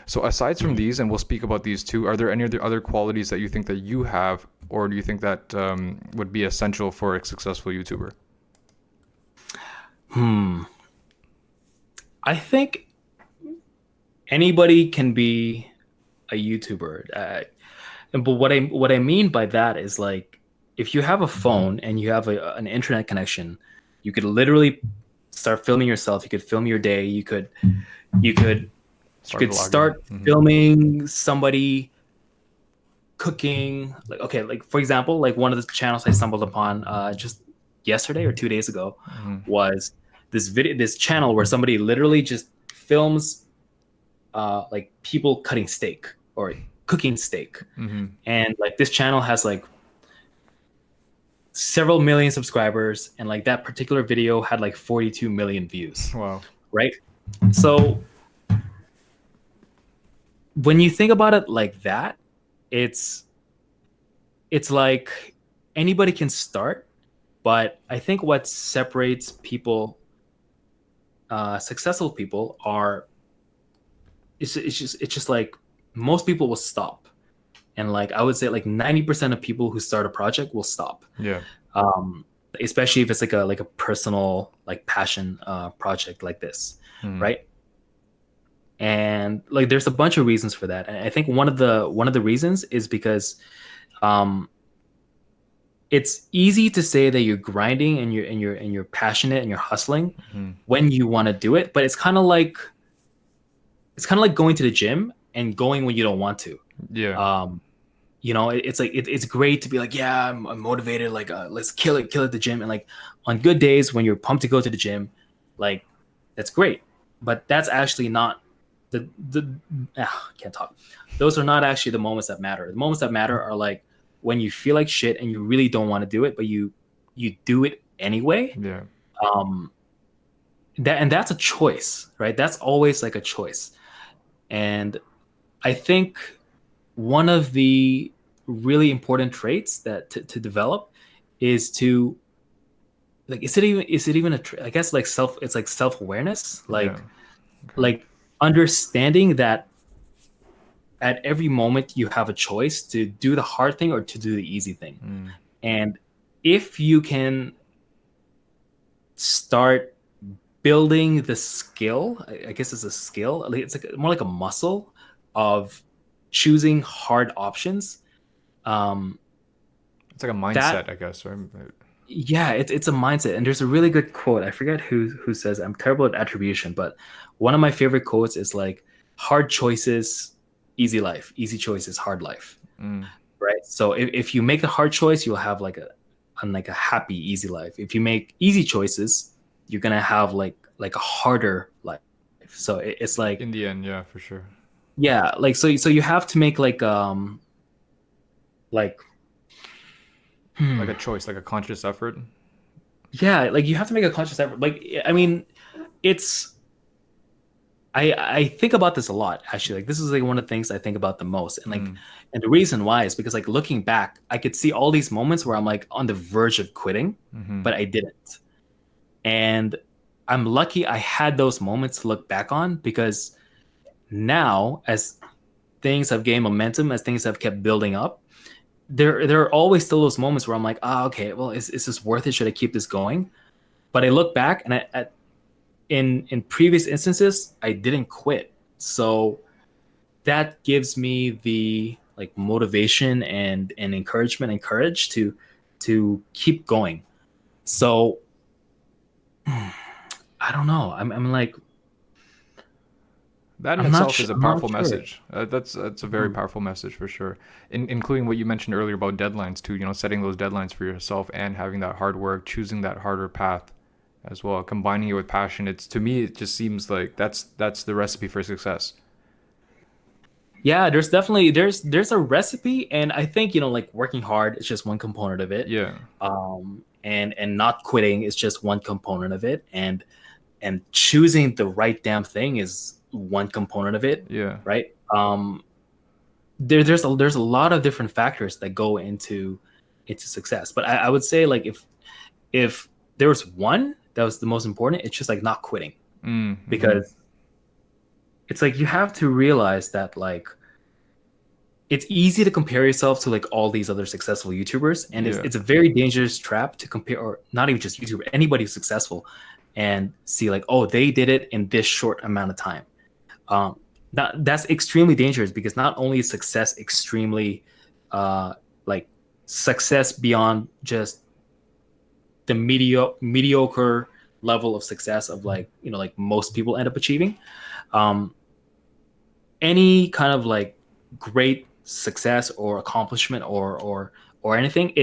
So aside from these, and we'll speak about these too, are there any other qualities that you think that you have, or do you think that would be essential for a successful YouTuber? I think anybody can be a YouTuber. But what I mean by that is, like, if you have a phone and you have an internet connection, you could literally start filming yourself. You could film your day. You could start filming somebody cooking. Like, okay, like for example, like one of the channels I stumbled upon just yesterday or 2 days ago was this channel where somebody literally just films like people cutting steak or cooking steak. And like, this channel has like several million subscribers, and like that particular video had like 42 million views. Wow. Right? So when you think about it like that, it's like anybody can start, but I think what separates people, successful people, it's just like most people will stop. And like, I would say like 90% of people who start a project will stop. Yeah. Especially if it's like a personal, like, passion project like this, right? And like, there's a bunch of reasons for that. And I think one of the reasons is because it's easy to say that you're grinding and you're passionate and you're hustling when you want to do it, but it's kind of like going to the gym and going when you don't want to. Yeah. It's like it's great to be like, yeah, I'm motivated, like let's kill it at the gym. And like, on good days when you're pumped to go to the gym, like, that's great. But that's actually not can't talk. Those are not actually the moments that matter. The moments that matter are like when you feel like shit and you really don't want to do it, but you do it anyway. Yeah. That's a choice, right? That's always like a choice. And I think one of the really important traits that to develop is to, like, is it even a I guess like it's like self-awareness, like, like understanding that at every moment you have a choice to do the hard thing or to do the easy thing. And if you can start building the skill, I guess it's a skill, it's like more like a muscle of choosing hard options. It's like a mindset, I guess, right? Yeah, it's a mindset. And there's a really good quote. I forget who says it. I'm terrible at attribution, but one of my favorite quotes is like, hard choices, easy life. Easy choices, hard life. Right? So if you make a hard choice, you'll have like a happy, easy life. If you make easy choices, you're gonna have like a harder life. So it's like, in the end, yeah, for sure. Yeah, like, so you have to make like Hmm. like a choice, like a conscious effort. Yeah, like you have to make a conscious effort. Like, I mean, it's I think about this a lot actually. Like this is like one of the things I think about the most. And like Mm. and the reason why is because like looking back, I could see all these moments where I'm like on the verge of quitting, Mm-hmm. but I didn't. And I'm lucky I had those moments to look back on because now as things have gained momentum, as things have kept building up, there are always still those moments where I'm like, okay, well, is this worth it? Should I keep this going? But I look back and in previous instances, I didn't quit. So that gives me the like motivation and encouragement and courage to keep going. So I don't know. I'm like That in I'm not itself sure. is a I'm not powerful sure. message. That's a very Mhm. powerful message for sure. Including what you mentioned earlier about deadlines too. You know, setting those deadlines for yourself and having that hard work, choosing that harder path as well, combining it with passion. It's to me, it just seems like that's the recipe for success. Yeah, there's definitely there's a recipe, and I think like working hard is just one component of it, Yeah, and not quitting is just one component of it, and choosing the right damn thing is one component of it, yeah. right? There's a lot of different factors that go into success, but I would say like if there was one that was the most important, it's just like not quitting, Mm-hmm. because it's like you have to realize that like it's easy to compare yourself to like all these other successful YouTubers, and it's Yeah, it's a very dangerous trap to compare, or not even just YouTuber, anybody who's successful, and see like, oh, they did it in this short amount of time. Um, that's extremely dangerous because not only is success extremely, uh, like success beyond just the mediocre level of success of like like most people end up achieving. Um, any kind of like great success or accomplishment or anything,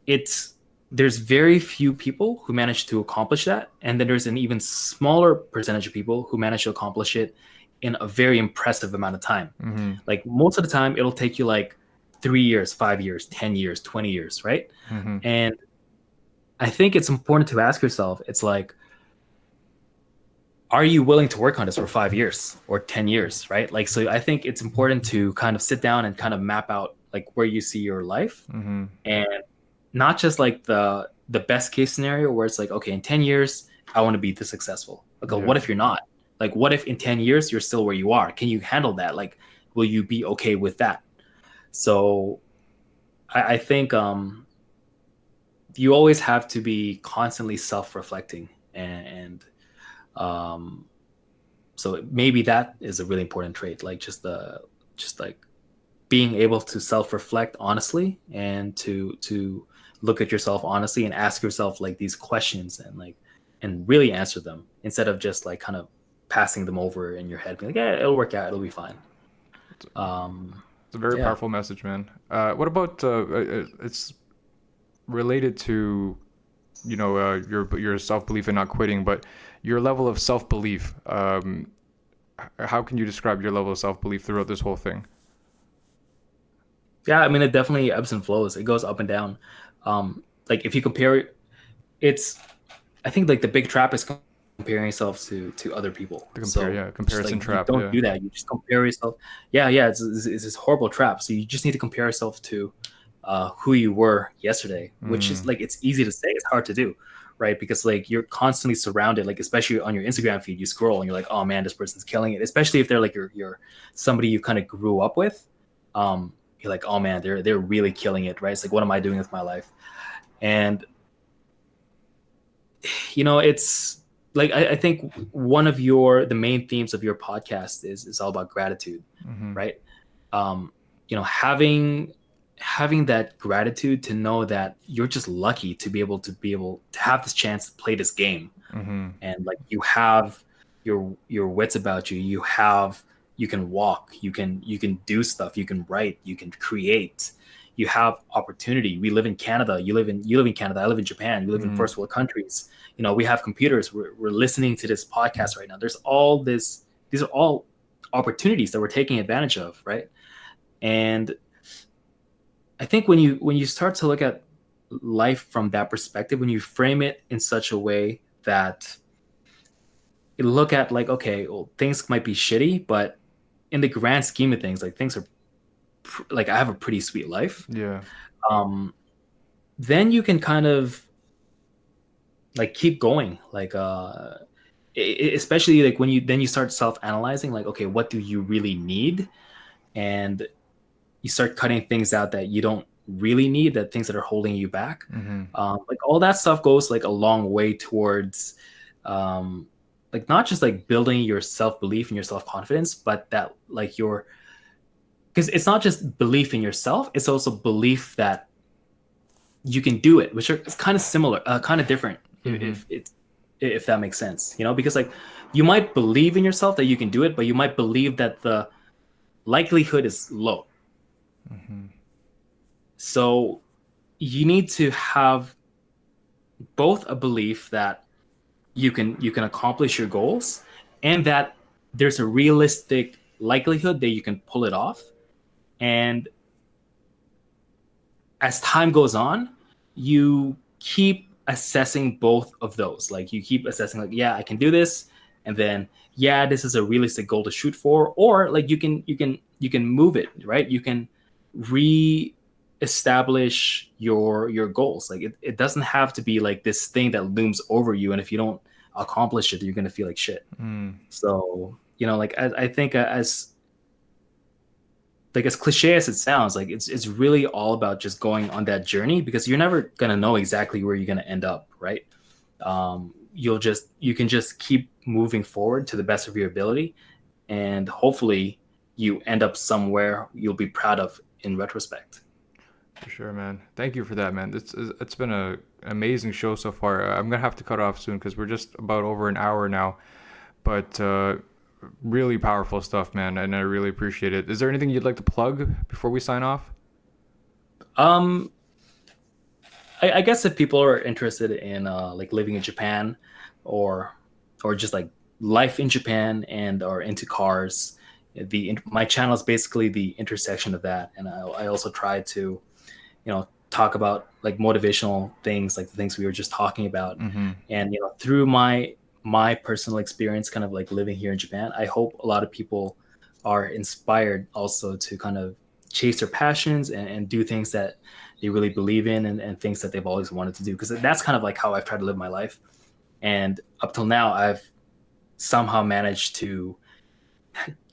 it's there's very few people who manage to accomplish that, and then there's an even smaller percentage of people who manage to accomplish it in a very impressive amount of time. mm-hmm. Like most of the time it'll take you like 3 years, 5 years, 10 years, 20 years, right? Mm-hmm. And I think it's important to ask yourself, it's like, are you willing to work on this for 5 years or 10 years, right? Like, so I think it's important to kind of sit down and kind of map out like where you see your life, Mm-hmm. and not just like the best case scenario where it's like, okay, in 10 years I want to be this successful. Okay, Yeah. what if you're not? Like, what if in 10 years you're still where you are? Can you handle that? Like, will you be okay with that? So I think you always have to be constantly self-reflecting, and um so maybe that is a really important trait, like just like being able to self-reflect honestly, and to look at yourself honestly and ask yourself like these questions, and like and really answer them instead of just like kind of passing them over in your head, being like, yeah, it'll work out, it'll be fine. um It's a very yeah. powerful message, man. What about it's related to your self belief and not quitting, but your level of self belief. How can you describe your level of self belief throughout this whole thing? Yeah, I mean, it definitely ebbs and flows, it goes up and down. Like if you compare, it's I think like the big trap is comparing yourself to other people. The compare, So yeah, just comparison like you trap, don't yeah. do that. You just compare yourself. Yeah, yeah. It's this horrible trap. So you just need to compare yourself to who you were yesterday, which is Mm, like, it's easy to say, it's hard to do, right? Because like you're constantly surrounded, like especially on your Instagram feed, you scroll and you're like, oh man, this person's killing it. Especially if they're like your somebody you kind of grew up with. You're like, oh man, they're really killing it, right? It's like, what am I doing with my life? And it's like I think one of the main themes of your podcast is all about gratitude, mm-hmm, right? um having that gratitude to know that you're just lucky to be able to have this chance to play this game, mm-hmm, and like you have your wits about you. You can walk, you can do stuff, you can write, you can create, you have opportunity. We live in Canada, you live in Canada, I live in Japan, you live in mm-hmm. first world countries. We have computers, we're listening to this podcast right now. There's all this These are all opportunities that we're taking advantage of, right? And I think when you start to look at life from that perspective, when you frame it in such a way that you look at like, okay, well, things might be shitty, but in the grand scheme of things, like things are like I have a pretty sweet life. Yeah. Um, then you can kind of like keep going, like especially like when you start self-analyzing, like, okay, what do you really need, and you start cutting things out that you don't really need, that things that are holding you back. Like all that stuff goes like a long way towards um, like not just like building your self-belief and your self-confidence, but that like your, because it's not just belief in yourself, it's also belief that you can do it, which are it's kind of similar, kind of different, if that makes sense, you know, because like you might believe in yourself that you can do it, but you might believe that the likelihood is low. So you need to have both a belief that you can accomplish your goals, and that there's a realistic likelihood that you can pull it off. And as time goes on, you keep assessing both of those. Like you keep assessing like, yeah, I can do this, and then yeah, this is a realistic goal to shoot for, or like you can move it, right? You can re-establish your goals. Like it doesn't have to be like this thing that looms over you, and if you don't accomplish it, you're gonna feel like shit. So, you know, like I think as like as cliche as it sounds, like it's really all about just going on that journey, because you're never gonna know exactly where you're gonna end up, right? You can just keep moving forward to the best of your ability, and hopefully you end up somewhere you'll be proud of in retrospect. For sure, man. Thank you for that, man. It's been an amazing show so far. I'm gonna have to cut off soon because we're just about over an hour now. But really powerful stuff, man, and I really appreciate it. Is there anything you'd like to plug before we sign off? Um, I guess if people are interested in like living in Japan, or just like life in Japan, and are into cars, my channel is basically the intersection of that. And I also try to, talk about like motivational things, like the things we were just talking about. And through my personal experience, kind of like living here in Japan, I hope a lot of people are inspired also to kind of chase their passions, and do things that they really believe in, and things that they've always wanted to do, because that's kind of like how I've tried to live my life. And up till now, I've somehow managed to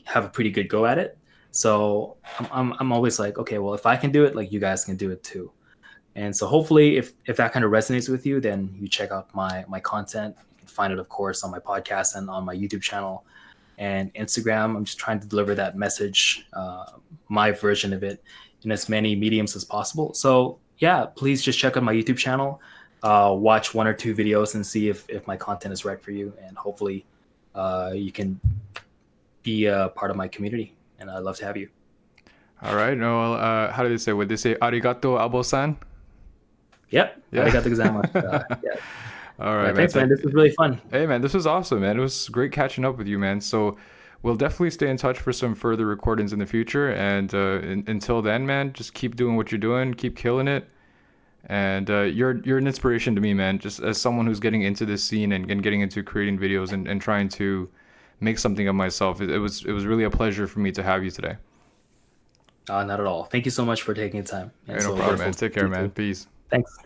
have a pretty good go at it. So I'm always like, okay, well, if I can do it, like you guys can do it too. And so hopefully if that kind of resonates with you, then you check out my content. You can find it, of course, on my podcast and on my YouTube channel and Instagram. I'm just trying to deliver that message, my version of it, in as many mediums as possible. So yeah, please just check out my YouTube channel, watch one or two videos, and see if my content is right for you. And hopefully you can be a part of my community. And I'd love to have you. All right. No, well, how do they say? Would they say arigato, Albo-san? Yep. Yeah. Arigato gozaimasu. Yeah. All right, Yeah, thanks, man. This was really fun. Hey, man, this was awesome, man. It was great catching up with you, man. So we'll definitely stay in touch for some further recordings in the future. And until then, man, just keep doing what you're doing. Keep killing it. And you're an inspiration to me, man. Just as someone who's getting into this scene, and getting into creating videos, and trying to make something of myself. It was really a pleasure for me to have you today. Not at all. Thank you so much for taking the time. Hey, no problem, man. Take care, man. Peace. Thanks.